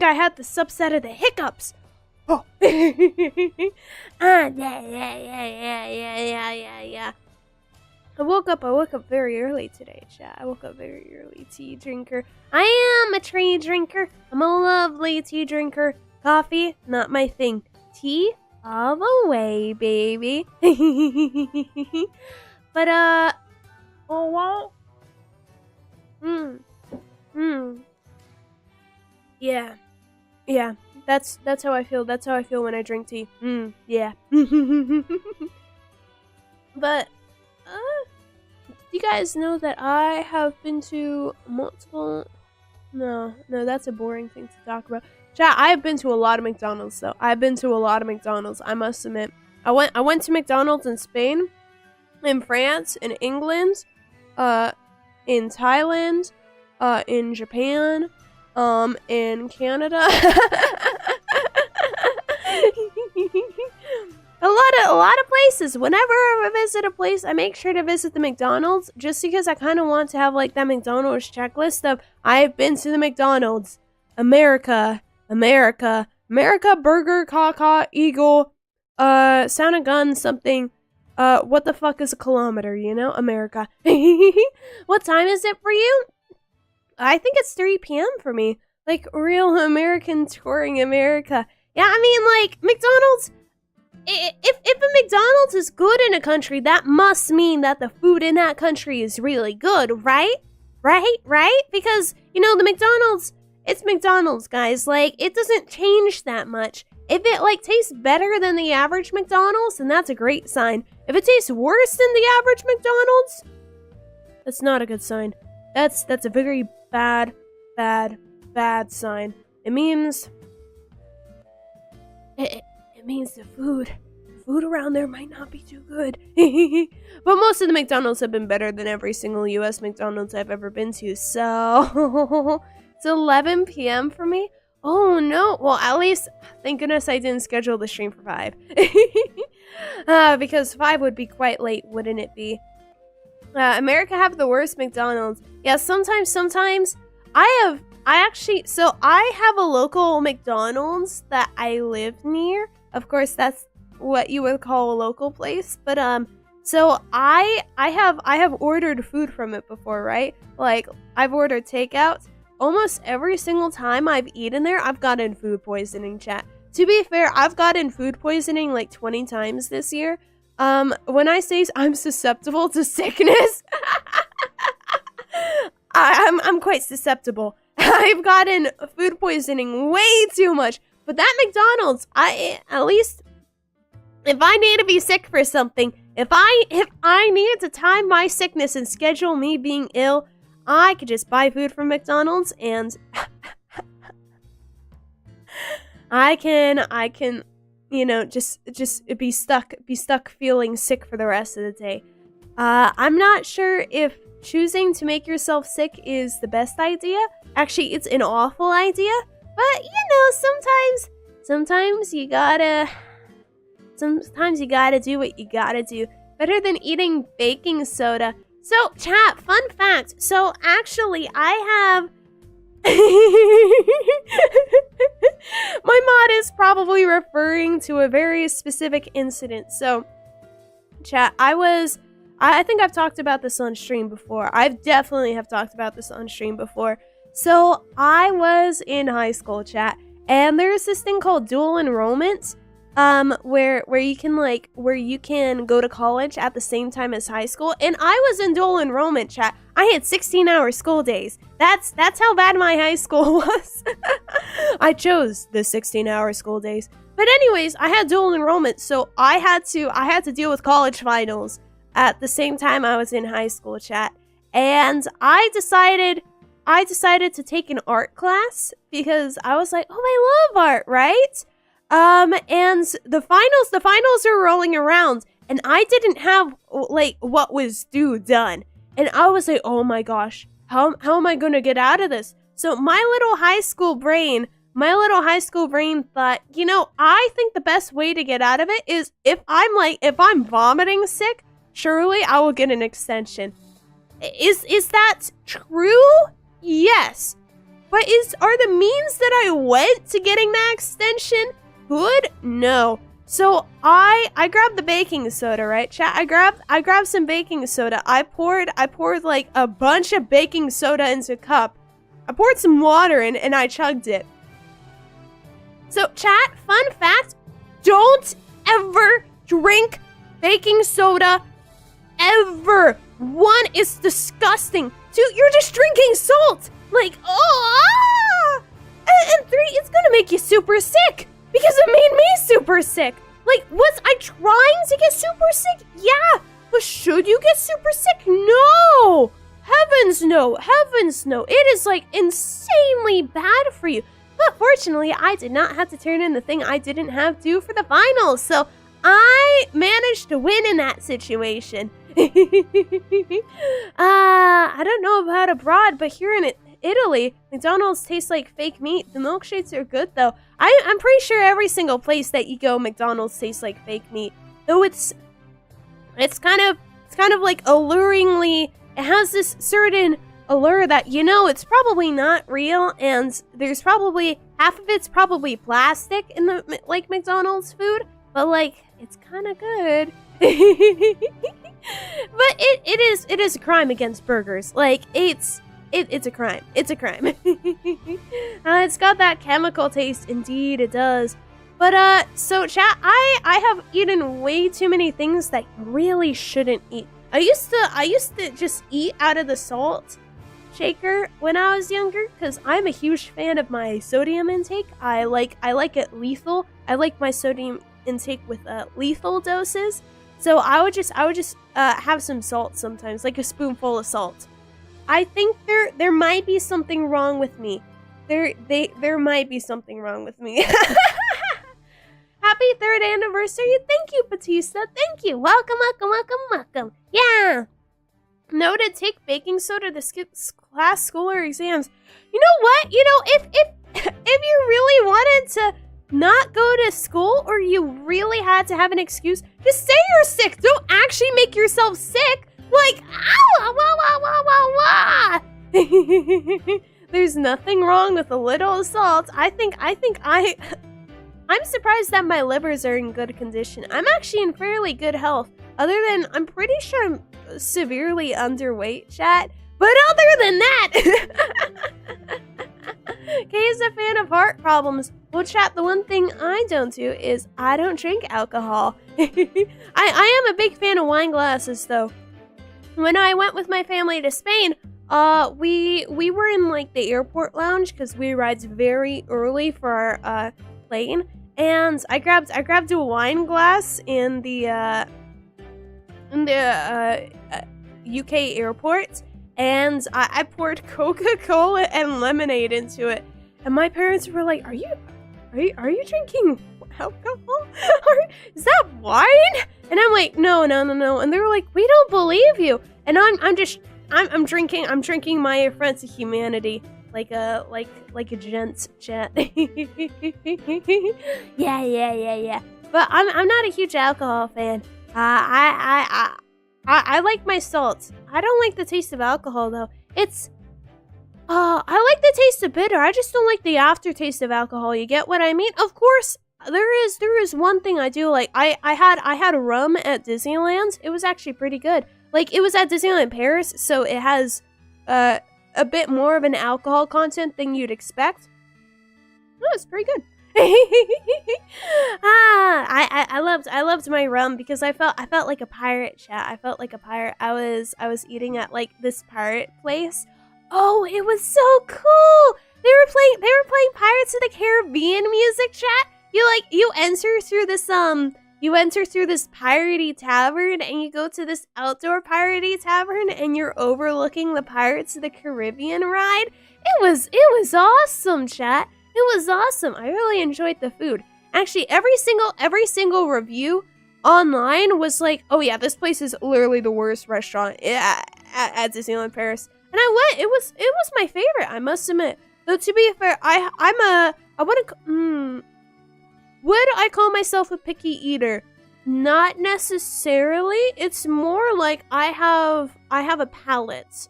I had the subset of the hiccups. Oh. Yeah. I woke up very early today, chat. I woke up very early. Tea drinker. I am a tea drinker. I'm a lovely tea drinker. Coffee, not my thing. Tea, all the way, baby. But, oh, wow. Yeah. That's how I feel. That's how I feel when I drink tea. Yeah. But, you guys know that I have been to multiple... No, that's a boring thing to talk about. Chat, I've been to a lot of McDonald's, though. I must admit. I went to McDonald's in Spain, in France, in England, in Thailand, in Japan, in Canada. A lot of places. Whenever I visit a place, I make sure to visit the McDonald's, just because I kind of want to have like that McDonald's checklist of I've been to the McDonald's, America, Burger, caca, eagle, sound of gun, something. What the fuck is a kilometer? You know, America. What time is it for you? I think it's 3 p.m. for me. Like real American touring America. Yeah, I mean, like McDonald's. If a McDonald's is good in a country, that must mean that the food in that country is really good, right? Right? Because, you know, the McDonald's, it's McDonald's, guys. Like, it doesn't change that much. If it, like, tastes better than the average McDonald's, then that's a great sign. If it tastes worse than the average McDonald's, that's not a good sign. That's a very bad sign. It means... It means the food around there might not be too good. But most of the McDonald's have been better than every single US McDonald's I've ever been to. So it's 11 p.m. for me. Oh no. Well, at least thank goodness I didn't schedule the stream for 5. Because 5 would be quite late, wouldn't it be? America have the worst McDonald's. Yeah, sometimes I have a local McDonald's that I live near. Of course, that's what you would call a local place. But So I have ordered food from it before, right? Like, I've ordered takeouts. Almost every single time I've eaten there, I've gotten food poisoning, chat. To be fair, I've gotten food poisoning like 20 times this year. When I say I'm susceptible to sickness, I'm quite susceptible. I've gotten food poisoning way too much. But that McDonald's, at least if I need to be sick for something, if I needed to time my sickness and schedule me being ill, I could just buy food from McDonald's and I can, you know, just be stuck feeling sick for the rest of the day. I'm not sure if choosing to make yourself sick is the best idea. Actually, it's an awful idea. But, you know, sometimes you gotta do what you gotta do. Better than eating baking soda. So, chat, fun fact. So, actually, I have... My mod is probably referring to a very specific incident. So, chat, I think I've talked about this on stream before. I definitely have talked about this on stream before. So, I was in high school, chat, and there's this thing called dual enrollment, where you can go to college at the same time as high school, and I was in dual enrollment, chat. I had 16-hour school days. That's how bad my high school was. I chose the 16-hour school days. But anyways, I had dual enrollment, so I had to deal with college finals at the same time I was in high school, chat. And I decided to take an art class because I was like, oh, I love art, right? And the finals are rolling around, and I didn't have, like, what was due done. And I was like, oh my gosh, how am I gonna get out of this? So my little high school brain thought, you know, I think the best way to get out of it is if I'm vomiting sick, surely I will get an extension. Is that true? Yes. But are the means that I went to getting that extension good? No. So I grabbed the baking soda, right, chat? I grabbed some baking soda. I poured like a bunch of baking soda into a cup. I poured some water in and I chugged it. So chat, fun fact, don't ever drink baking soda ever. 1, it's disgusting. 2, you're just drinking salt. Like, and 3, it's gonna make you super sick because it made me super sick. Like, was I trying to get super sick? Yeah, but should you get super sick? No. Heavens no. Heavens no. It is like insanely bad for you. But fortunately, I did not have to turn in the thing I didn't have due for the finals. So I managed to win in that situation. I don't know about abroad, but here in Italy, McDonald's tastes like fake meat. The milkshakes are good though. I'm pretty sure every single place that you go, McDonald's tastes like fake meat. Though it's kind of like alluringly, it has this certain allure that, you know, it's probably not real, and there's probably half of it's probably plastic in the like McDonald's food, but like it's kind of good. But it is a crime against burgers. Like it's a crime. It's a crime. It's got that chemical taste. Indeed, it does. But so chat, I have eaten way too many things that you really shouldn't eat. I used to just eat out of the salt shaker when I was younger because I'm a huge fan of my sodium intake. I like it lethal. I like my sodium intake with lethal doses. So I would just have some salt sometimes, like a spoonful of salt. I think there might be something wrong with me. There might be something wrong with me. Happy 3rd anniversary. Thank you, Batista. Thank you. Welcome, welcome, welcome, welcome. Yeah. Noted, take baking soda to skip class, school, or exams. You know what? You know, if you really wanted to not go to school, or you really had to have an excuse, just say you're sick. Don't actually make yourself sick. Like, ow, wah, wah, wah, wah, wah. There's nothing wrong with a little salt. I'm surprised that my livers are in good condition. I'm actually in fairly good health. Other than, I'm pretty sure I'm severely underweight, chat. But other than that, Kay is a fan of heart problems. Well, chat, the one thing I don't do is I don't drink alcohol. I am a big fan of wine glasses, though. When I went with my family to Spain, we were in like the airport lounge because we arrived very early for our plane, and I grabbed a wine glass in the UK airport, and I poured Coca-Cola and lemonade into it, and my parents were like, "Are you drinking alcohol? Is that wine?" And I'm like, no. And they were like, "We don't believe you." And I'm drinking my friends of humanity, like a gent chat. Yeah. But I'm not a huge alcohol fan. I like my salts. I don't like the taste of alcohol though. I like the taste of bitter. I just don't like the aftertaste of alcohol. You get what I mean? Of course, there is one thing I do like. I had rum at Disneyland. It was actually pretty good. Like, it was at Disneyland Paris, so it has a bit more of an alcohol content than you'd expect. Oh, it's pretty good. I loved my rum because I felt like a pirate, chat. I felt like a pirate. I was eating at like this pirate place. Oh, it was so cool. They were playing Pirates of the Caribbean music, chat. You enter through this piratey tavern, and you go to this outdoor piratey tavern, and you're overlooking the Pirates of the Caribbean ride. It was awesome, chat. It was awesome. I really enjoyed the food. Actually, every single review online was like, "Oh yeah, this place is literally the worst restaurant at Disneyland Paris." And I went. It was my favorite, I must admit. Though to be fair, would I call myself a picky eater? Not necessarily. It's more like I have a palate.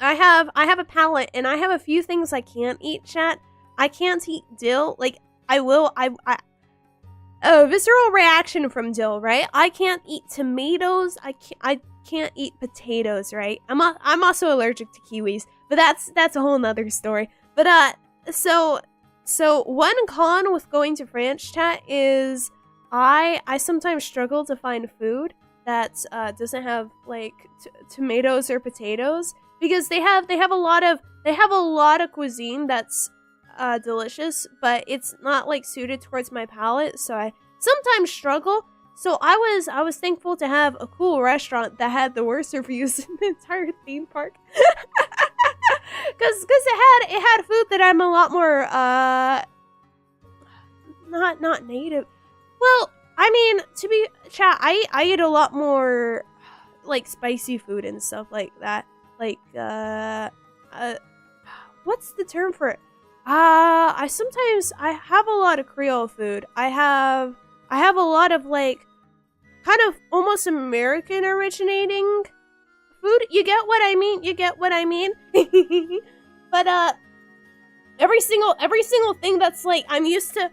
I have a palate, and I have a few things I can't eat, chat. I can't eat dill. Like, visceral reaction from dill, right? I can't eat tomatoes. I can't eat potatoes, right? I'm also allergic to kiwis, but that's a whole nother story. But so one con with going to France, chat, is I sometimes struggle to find food that doesn't have like tomatoes or potatoes, because they have a lot of cuisine that's delicious, but it's not like suited towards my palate, so I sometimes struggle. So I was thankful to have a cool restaurant that had the worst reviews in the entire theme park. Cause it had food that I'm a lot more not native. Well, I mean, to be chat, I eat a lot more like spicy food and stuff like that. Like what's the term for it? I have a lot of Creole food. I have a lot of like kind of almost American originating food. You get what I mean? But every single thing that's like I'm used to.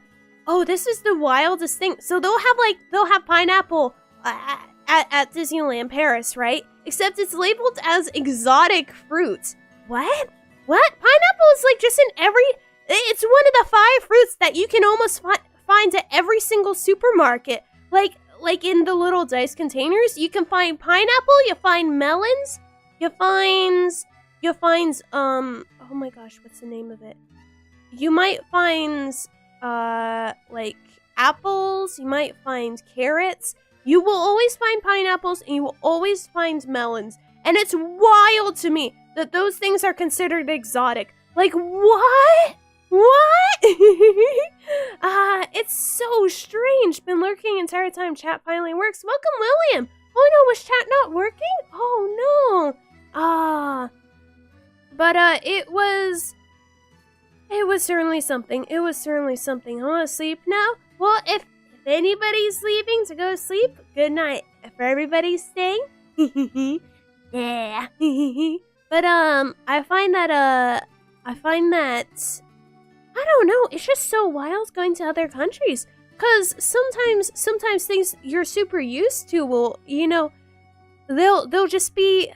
Oh, this is the wildest thing. So they'll have pineapple at Disneyland Paris, right? Except it's labeled as exotic fruit. What? Pineapple is like just in every. It's one of the 5 fruits that you can almost find at every single supermarket. Like in the little dice containers, you can find pineapple, you find melons, you find oh my gosh, what's the name of it? You might find like apples, you might find carrots. You will always find pineapples, and you will always find melons. And it's wild to me that those things are considered exotic. Like, what? It's so strange. Been lurking entire time. Chat finally works. Welcome, William. Oh no, was chat not working? Oh no. But it was certainly something. I want to sleep now. Well, if anybody's leaving to go sleep, good night. If everybody's staying, yeah. But I find that I don't know, it's just so wild going to other countries. Cause sometimes things you're super used to will, they'll just be,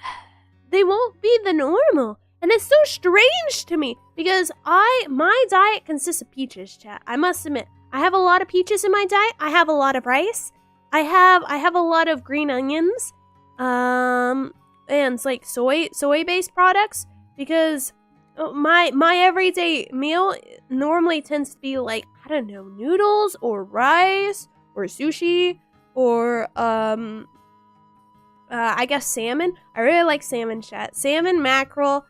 they won't be the normal. And it's so strange to me because my diet consists of peaches, chat. I must admit, I have a lot of peaches in my diet. I have a lot of rice. I have a lot of green onions, and it's like soy-based products because my everyday meal normally tends to be like, I don't know, noodles or rice or sushi or I guess salmon. I really like salmon, chat. Salmon, mackerel,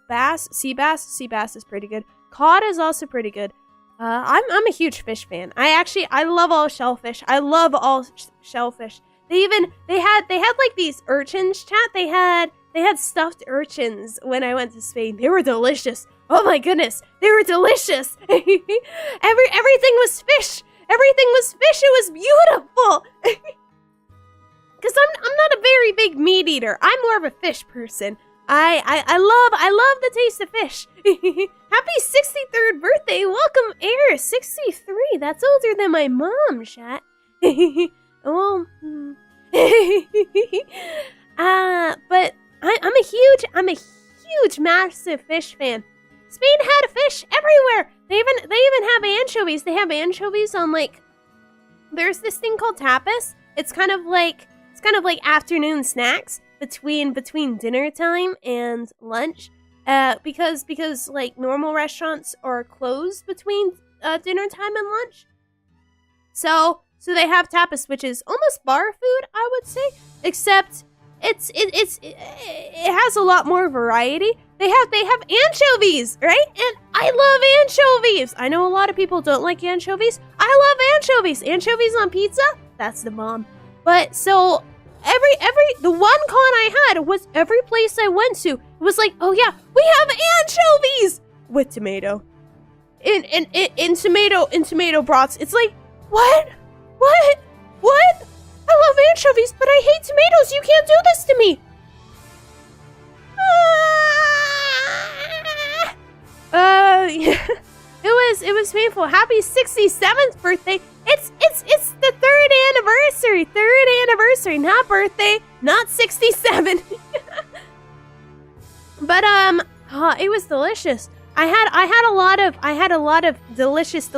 bass, sea bass. Sea bass is pretty good. Cod is also pretty good. I'm a huge fish fan. I love all shellfish. I love all shellfish. They had like these urchins, chat. They had stuffed urchins when I went to Spain. They were delicious. Oh my goodness, they were delicious. Everything was fish. Everything was fish. It was beautiful. Because I'm not a very big meat eater. I'm more of a fish person. I love the taste of fish. Happy 63rd birthday. Welcome, Air 63. That's older than my mom, chat. Well, but I'm a huge massive fish fan. Spain had fish everywhere. They even have anchovies. They have anchovies on, like, there's this thing called tapas. It's kind of like afternoon snacks between dinner time and lunch. Because like normal restaurants are closed between dinner time and lunch. So they have tapas, which is almost bar food, I would say, except it has a lot more variety. They have anchovies, right? And I love anchovies. I know a lot of people don't like anchovies. I love anchovies. Anchovies on pizza? That's the bomb. But so the one con I had was every place I went to, it was like, oh yeah, we have anchovies with tomato. In tomato broths. It's like, what? I love anchovies, but I hate tomatoes. You can't do this to me. Yeah. It was painful. Happy 67th birthday. It's the third anniversary, not birthday, not 67. But it was delicious. I had a lot of delicious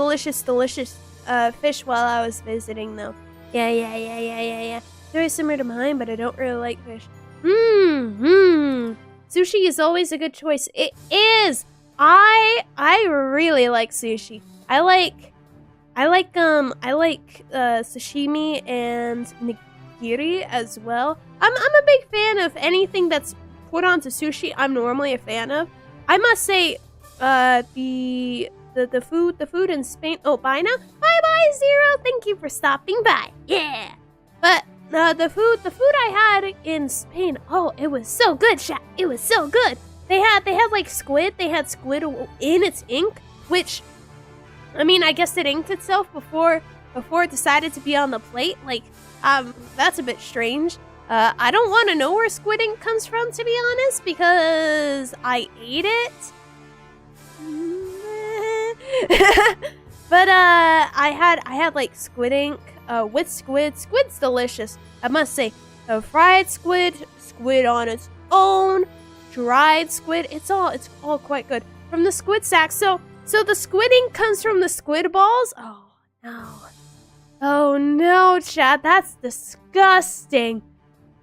fish while I was visiting though. Yeah. Very similar to mine, but I don't really like fish. Sushi is always a good choice. It is. I really like sushi. I like sashimi and nigiri as well. I'm a big fan of anything that's put onto sushi. I'm normally a fan of. I must say, the food in Spain. Oh, bye now. Bye, Zero. Thank you for stopping by. Yeah. But the food I had in Spain. Oh, it was so good, chat. It was so good. They had like squid. They had squid in its ink, which, I mean, I guess it inked itself before it decided to be on the plate. Like, that's a bit strange. I don't want to know where squid ink comes from, to be honest, because I ate it. But I had like squid ink with squid. Squid's delicious, I must say. Fried squid on its own, dried squid. It's all quite good from the squid sack. So the squid ink comes from the squid balls. Oh no, chat, that's disgusting.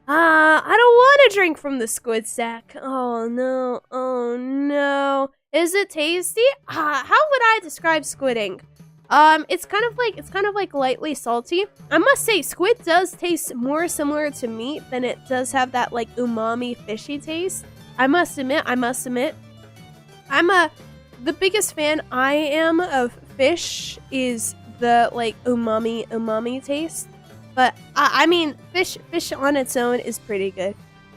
I don't want to drink from the squid sack. Oh no. Is it tasty? How would I describe squid ink? It's kind of like lightly salty. I must say, squid does taste more similar to meat than it does have that like umami fishy taste. I must admit. I'm the biggest fan I am of fish is the like umami taste. But I mean, fish on its own is pretty good.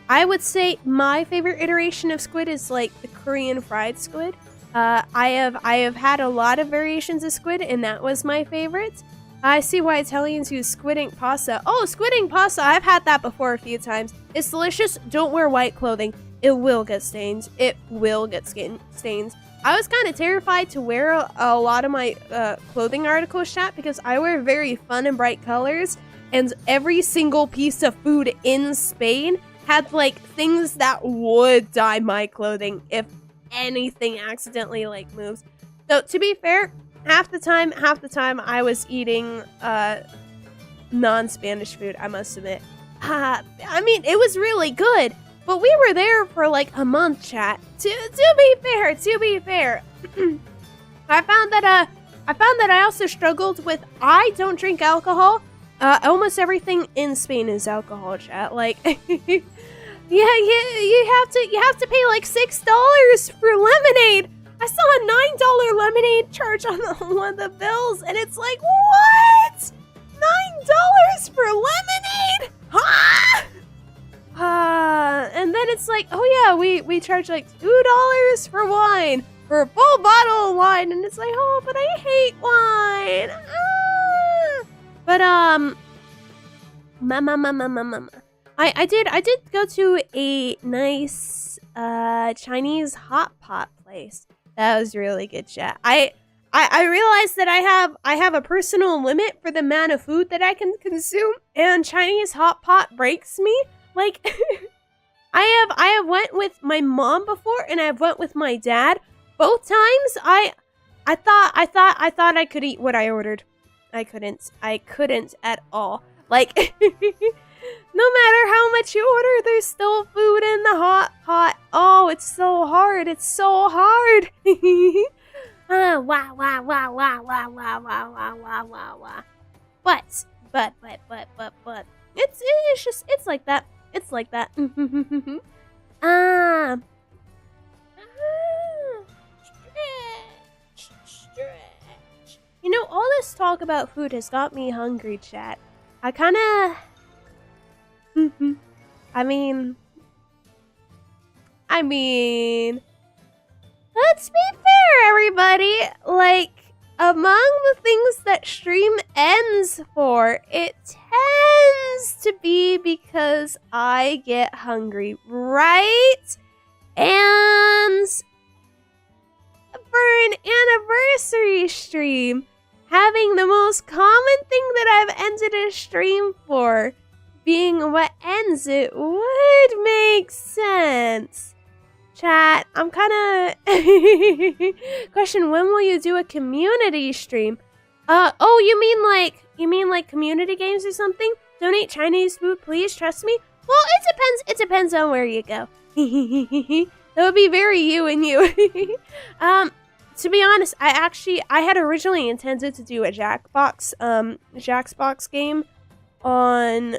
I would say my favorite iteration of squid is like the Korean fried squid. I have had a lot of variations of squid, and that was my favorite. I see why Italians use squid ink pasta. Oh, squid ink pasta! I've had that before a few times. It's delicious. Don't wear white clothing. It will get stains. It will get stains. I was kind of terrified to wear a lot of my clothing articles, chat, because I wear very fun and bright colors, and every single piece of food in Spain had like things that would dye my clothing if anything accidentally like moves. So to be fair, half the time I was eating non-Spanish food, I must admit. I mean, it was really good, but we were there for like a month, chat. To be fair, I found that I also struggled with, I don't drink alcohol. Almost everything in Spain is alcohol, chat. Like, yeah, you have to pay like $6 for lemonade. I saw a $9 lemonade charge on one of the bills, and it's like, what? $9 for lemonade? Huh? And then it's like, oh yeah, we charge like $2 for wine, for a full bottle of wine, and it's like, oh, but I hate wine. But I did go to a nice Chinese hot pot place. That was really good, chat. I realized that I have a personal limit for the amount of food that I can consume, and Chinese hot pot breaks me. Like, I have went with my mom before, and I've went with my dad. Both times, I thought I could eat what I ordered. I couldn't at all. Like, no matter how much you order, there's still food in the hot pot. Oh, it's so hard. It's so hard. Wow. But it's like that. It's like that. Stretch. You know, all this talk about food has got me hungry, chat. I kinda... I mean... Let's be fair, everybody. Like, among the things that stream ends for, it tends to be because I get hungry, right? And for an anniversary stream, having the most common thing that I've ended a stream for being what ends it would make sense. Chat, I'm kind of... Question, when will you do a community stream? Oh, you mean like community games or something? Donate Chinese food, please, trust me? Well, it depends on where you go. That would be very you and you. To be honest, I had originally intended to do a Jackbox game on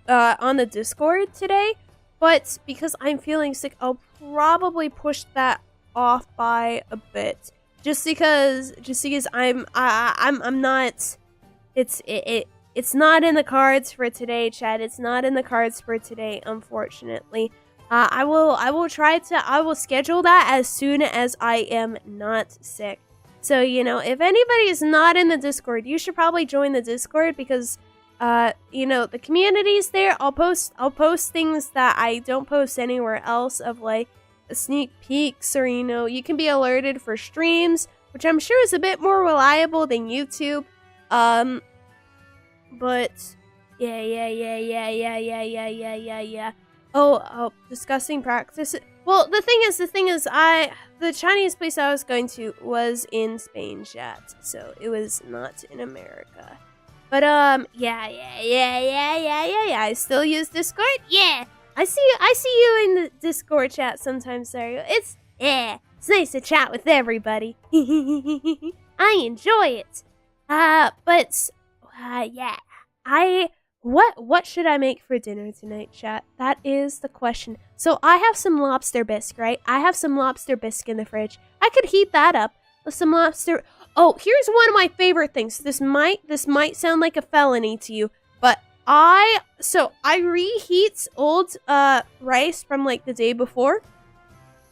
the Discord today, but because I'm feeling sick, I'll probably push that off by a bit. Just because I'm not. It's not in the cards for today, Chad. It's not in the cards for today, unfortunately. I will schedule that as soon as I am not sick. So, you know, if anybody is not in the Discord, you should probably join the Discord because, you know, the community's there. I'll post things that I don't post anywhere else of like sneak peeks, or, you know, you can be alerted for streams, which I'm sure is a bit more reliable than YouTube. But yeah. Oh, discussing practice. Well, the thing is, the Chinese place I was going to was in Spain, chat, so it was not in America. But yeah. I still use Discord. Yeah, I see you in the Discord chat sometimes, Sario. It's nice to chat with everybody. I enjoy it. But yeah, What should I make for dinner tonight, chat? That is the question. So I have some lobster bisque, right? I have some lobster bisque in the fridge. I could heat that up with some lobster. Oh, here's one of my favorite things. This might sound like a felony to you, but I reheat old rice from like the day before.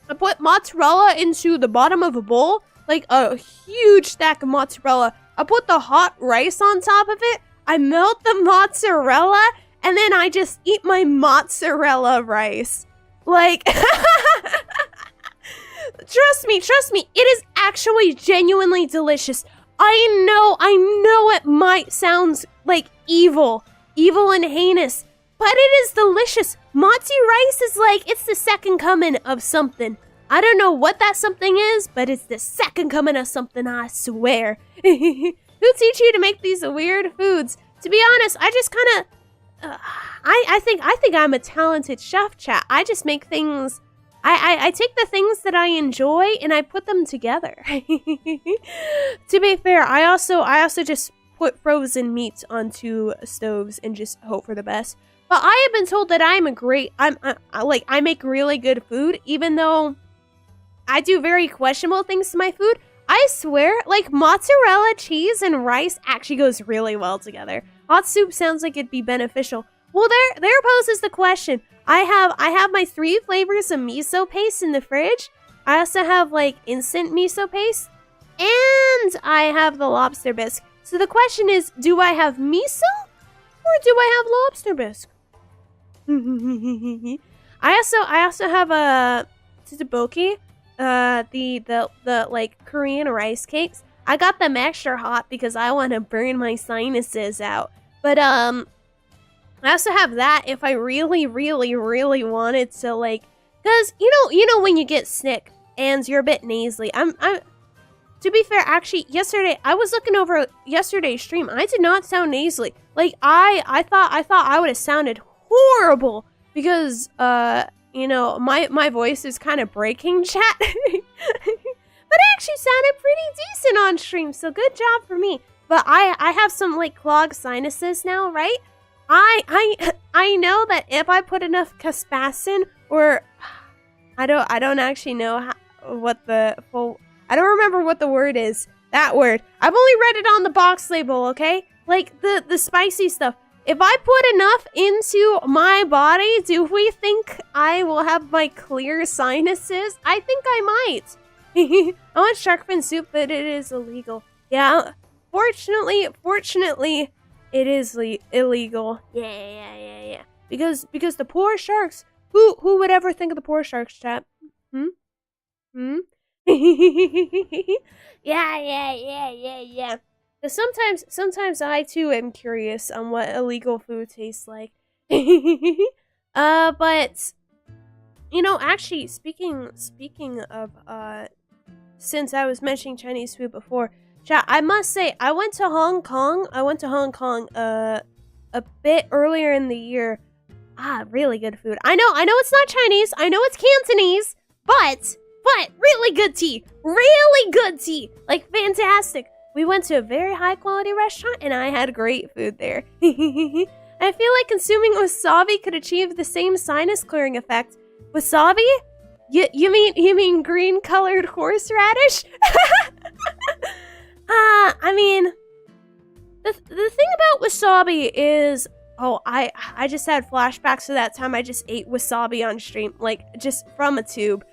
I put mozzarella into the bottom of a bowl, like a huge stack of mozzarella. I put the hot rice on top of it. I melt the mozzarella, and then I just eat my mozzarella rice. Like, trust me, it is actually genuinely delicious. I know it might sound like evil and heinous, but it is delicious. Matsu rice is like, it's the second coming of something. I don't know what that something is, but it's the second coming of something, I swear. Who teach you to make these weird foods? To be honest, I just kind of, I think I'm a talented chef, chat. I just make things. I take the things that I enjoy and I put them together. To be fair, I also just put frozen meats onto stoves and just hope for the best. But I have been told that I make really good food, even though I do very questionable things to my food. I swear, like, mozzarella, cheese, and rice actually goes really well together. Hot soup sounds like it'd be beneficial. Well, there poses the question. I have my 3 flavors of miso paste in the fridge. I also have, like, instant miso paste. And I have the lobster bisque. So the question is, do I have miso? Or do I have lobster bisque? I also have a tteokbokki. The like Korean rice cakes. I got them extra hot because I want to burn my sinuses out. But I also have that if I really wanted to, like, cause you know when you get sick and you're a bit nasally. I'm to be fair, actually yesterday I was looking over yesterday's stream. I did not sound nasally. Like I thought I would have sounded horrible because you know, my voice is kind of breaking, chat. But it actually sounded pretty decent on stream, so good job for me. But I have some, like, clogged sinuses now, right? I know that if I put enough caspacin, or I don't actually know what the full, I don't remember what the word is. That word. I've only read it on the box label, okay? Like the spicy stuff. If I put enough into my body, do we think I will have my clear sinuses? I think I might. I want shark fin soup, but it is illegal. Yeah, fortunately, it is illegal. Yeah. Because the poor sharks. Who would ever think of the poor sharks, chat? Yeah. But sometimes I too am curious on what illegal food tastes like. But you know, actually, speaking of since I was mentioning Chinese food before, chat, I must say I went to Hong Kong a bit earlier in the year. Really good food. I know it's not Chinese. I know it's Cantonese, but really good tea. Really good tea. Like, fantastic. We went to a very high quality restaurant and I had great food there. I feel like consuming wasabi could achieve the same sinus clearing effect. Wasabi? You mean green colored horseradish? I mean, the thing about wasabi is, I just had flashbacks to that time I just ate wasabi on stream, like, just from a tube.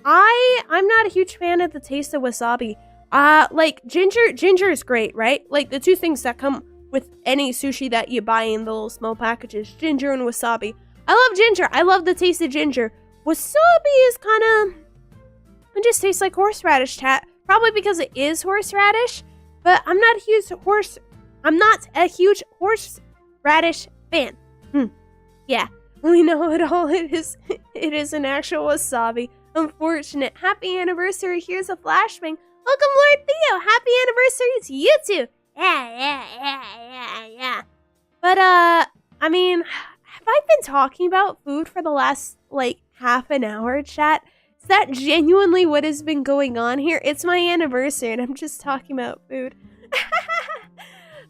I'm not a huge fan of the taste of wasabi. Like, ginger is great, right? Like, the two things that come with any sushi that you buy in the little small packages, ginger and wasabi. I love ginger. I love the taste of ginger. Wasabi is kind of, it just tastes like horseradish, chat. Probably because it is horseradish, but I'm not a huge horseradish fan. Yeah, we know it all. It is an actual wasabi. Unfortunate. Happy anniversary. Here's a flashbang. Welcome, Lord Theo. Happy anniversary to you too. Yeah. But, I mean, have I been talking about food for the last, like, half an hour, chat? Is that genuinely what has been going on here? It's my anniversary and I'm just talking about food.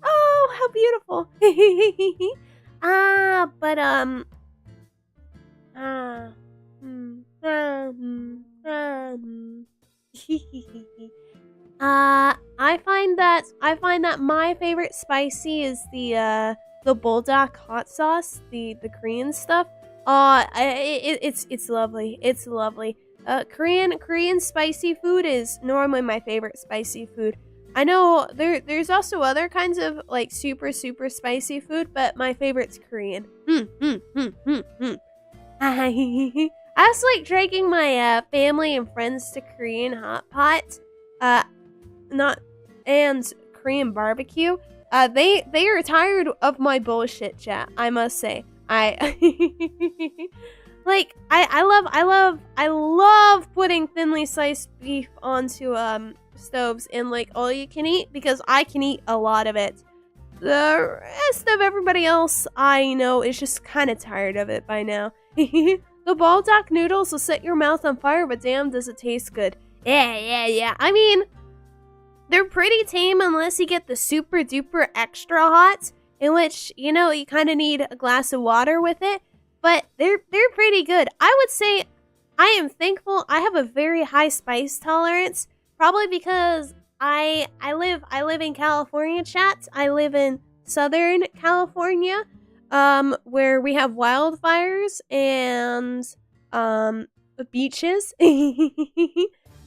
Oh, how beautiful. I find that my favorite spicy is the bulldog hot sauce, the Korean stuff. It's lovely. It's lovely. Korean spicy food is normally my favorite spicy food. I know there's also other kinds of, like, super spicy food, but my favorite's Korean. I was like dragging my family and friends to Korean hot pot, and Korean barbecue. They are tired of my bullshit, chat. I must say, like I love putting thinly sliced beef onto stoves and like all you can eat because I can eat a lot of it. The rest of everybody else I know is just kind of tired of it by now. The baldock noodles will set your mouth on fire, but damn, does it taste good. Yeah. I mean, they're pretty tame unless you get the super duper extra hot, in which, you know, you kind of need a glass of water with it. But they're pretty good. I would say I am thankful I have a very high spice tolerance, probably because I live in California, chat. I live in Southern California, where we have wildfires and beaches.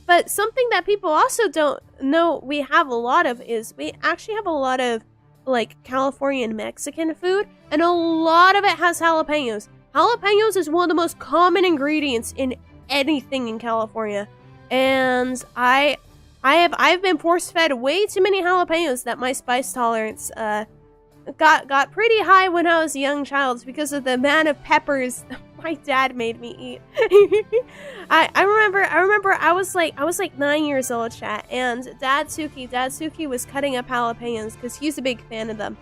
But something that people also don't know we have a lot of is we actually have a lot of like Californian Mexican food, and a lot of it has jalapenos. Jalapenos is one of the most common ingredients in anything in California, and I've been force fed way too many jalapenos that my spice tolerance got pretty high when I was a young child because of the amount of peppers my dad made me eat. I remember I was like 9 years old, chat, and Dad Suki was cutting up jalapenos because he's a big fan of them,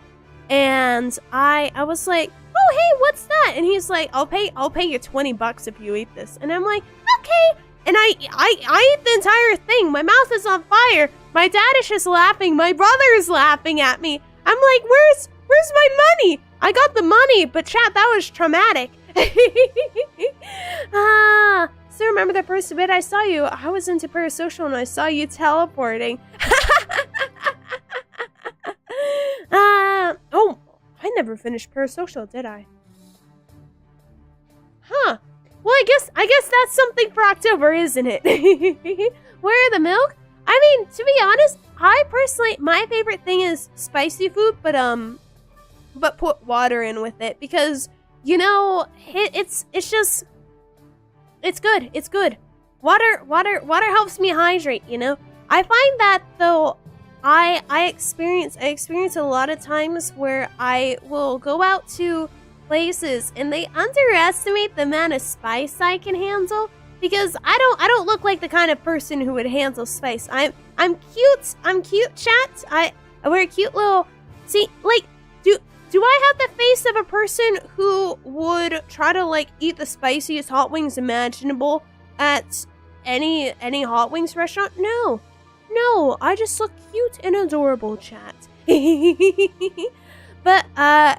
and I was like, oh hey, what's that? And he's like, I'll pay you $20 if you eat this, and I'm like, okay. And I ate the entire thing. My mouth is on fire. My dad is just laughing. My brother is laughing at me. I'm like, where's my money? I got the money, but chat, that was traumatic. So remember the first bit I saw you? I was into parasocial and I saw you teleporting. Oh, I never finished parasocial, did I? Huh. Well, I guess that's something for October, isn't it? Where are the milk? I mean, to be honest, I personally, my favorite thing is spicy food, but put water in with it because, you know, it's good. Water helps me hydrate, you know? I find that though, I experience a lot of times where I will go out to places and they underestimate the amount of spice I can handle because I don't look like the kind of person who would handle spice. I'm cute, chat. I wear a cute little, see, like, do I have the face of a person who would try to like eat the spiciest hot wings imaginable at any hot wings restaurant? No, I just look cute and adorable, chat. But I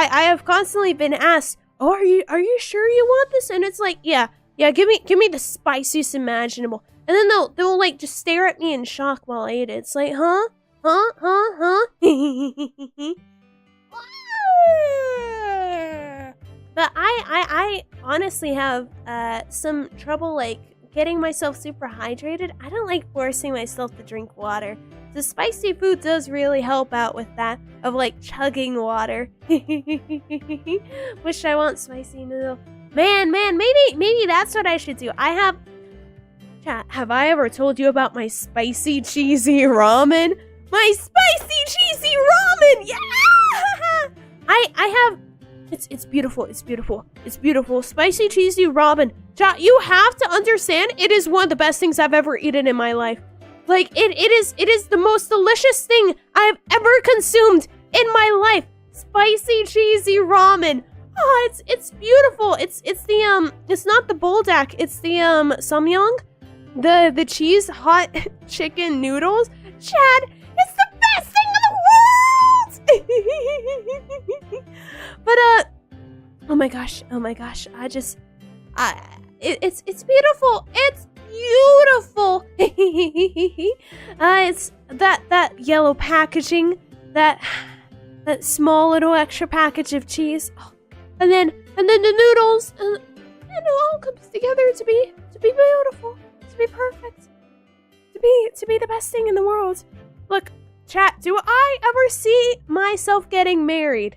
have constantly been asked, oh, are you sure you want this? And it's like, yeah, give me the spiciest imaginable. And then they'll like just stare at me in shock while I eat it. It's like, huh? But I honestly have some trouble like getting myself super hydrated. I don't like forcing myself to drink water. The spicy food does really help out with that, of like chugging water. Wish I want spicy noodle. Man, maybe that's what I should do. Have I ever told you about my spicy cheesy ramen? My spicy cheesy ramen! Yeah! I have, it's beautiful. Spicy cheesy ramen. Chat, you have to understand, it is one of the best things I've ever eaten in my life. Like, it is the most delicious thing I've ever consumed in my life. Spicy cheesy ramen. Oh, it's beautiful. It's the it's not the buldak, it's the samyang, the cheese hot chicken noodles. Chad, it's the best thing in the world. But oh my gosh, it's beautiful. It's beautiful. It's that yellow packaging, that small little extra package of cheese, and then the noodles, and it all comes together to be beautiful, to be perfect, to be the best thing in the world. Look, chat, do I ever see myself getting married?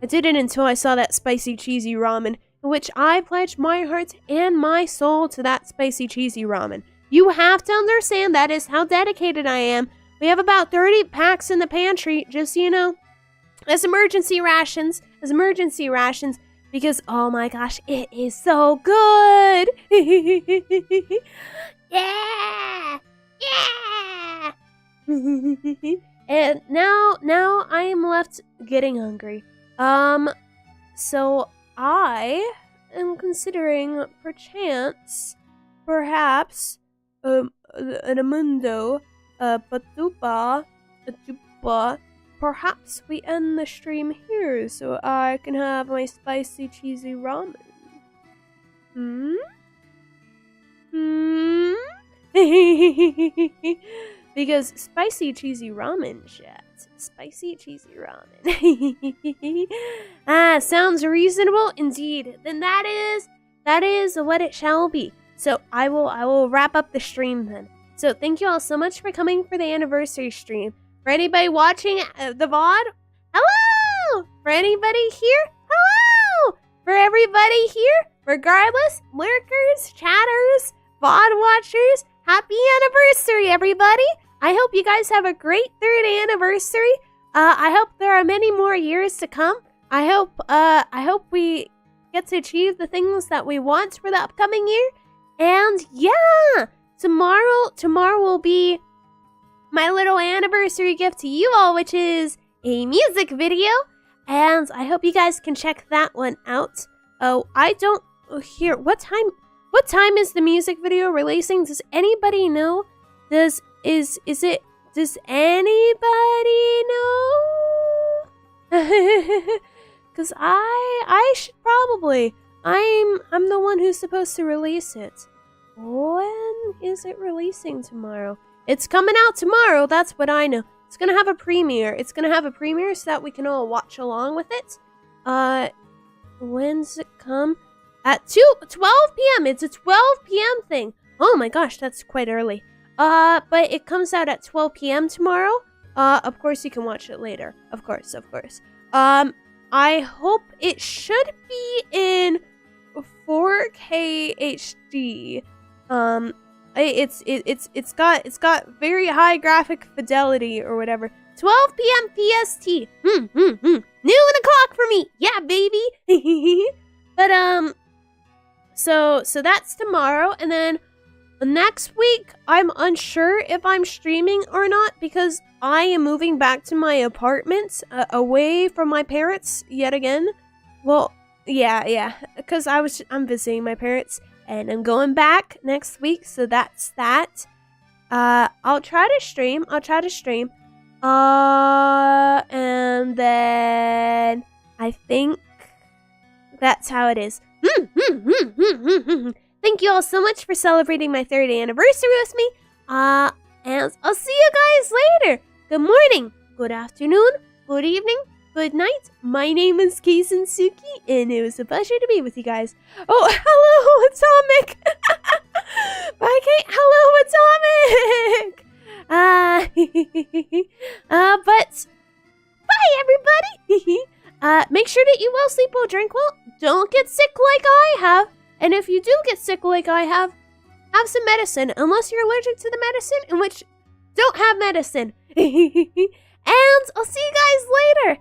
I didn't until I saw that spicy cheesy ramen. which I pledge my heart and my soul to that spicy cheesy ramen. You have to understand that is how dedicated I am. We have about 30 packs in the pantry, just so you know, as emergency rations, because, oh my gosh, it is so good. Yeah! Yeah! And now I am left getting hungry. So I am considering perhaps, an amundo, patupa, a tupa. Perhaps we end the stream here so I can have my spicy cheesy ramen. Because spicy cheesy ramen, chat. Spicy cheesy ramen. Sounds reasonable indeed. Then that is what it shall be. So I will wrap up the stream then. So thank you all so much for coming for the anniversary stream. For anybody watching the VOD, hello! For anybody here, hello! For everybody here, regardless, lurkers, chatters, VOD watchers, happy anniversary, everybody! I hope you guys have a great 3rd anniversary. I hope there are many more years to come. I hope we get to achieve the things that we want for the upcoming year. And yeah, tomorrow will be my little anniversary gift to you all, which is a music video. And I hope you guys can check that one out. Oh, I don't hear what time is the music video releasing? Does anybody know? Does anybody know? Cause I should probably. I'm the one who's supposed to release it. When is it releasing tomorrow? It's coming out tomorrow, that's what I know. It's gonna have a premiere. So that we can all watch along with it. When's it come? At 12 p.m. It's a 12 p.m. thing. Oh my gosh, that's quite early. But it comes out at 12 p.m. tomorrow. Of course you can watch it later. Of course. I hope it should be in 4K HD. It's got very high graphic fidelity or whatever. 12 p.m. PST. Noon o'clock for me. Yeah, baby. But so that's tomorrow, and then next week I'm unsure if I'm streaming or not because I am moving back to my apartment away from my parents yet again. Well, yeah, because I'm visiting my parents. And I'm going back next week, so that's that. I'll try to stream. And then I think that's how it is. Thank you all so much for celebrating my 3rd anniversary with me. And I'll see you guys later. Good morning, good afternoon, good evening, good night. My name is Kei Sensuki, and it was a pleasure to be with you guys. Oh, hello, Atomic! Bye, Kate. Hello, Atomic! But bye, everybody! Make sure that you will sleep well, drink well. Don't get sick like I have. And if you do get sick like I have some medicine. Unless you're allergic to the medicine, in which don't have medicine. And I'll see you guys later.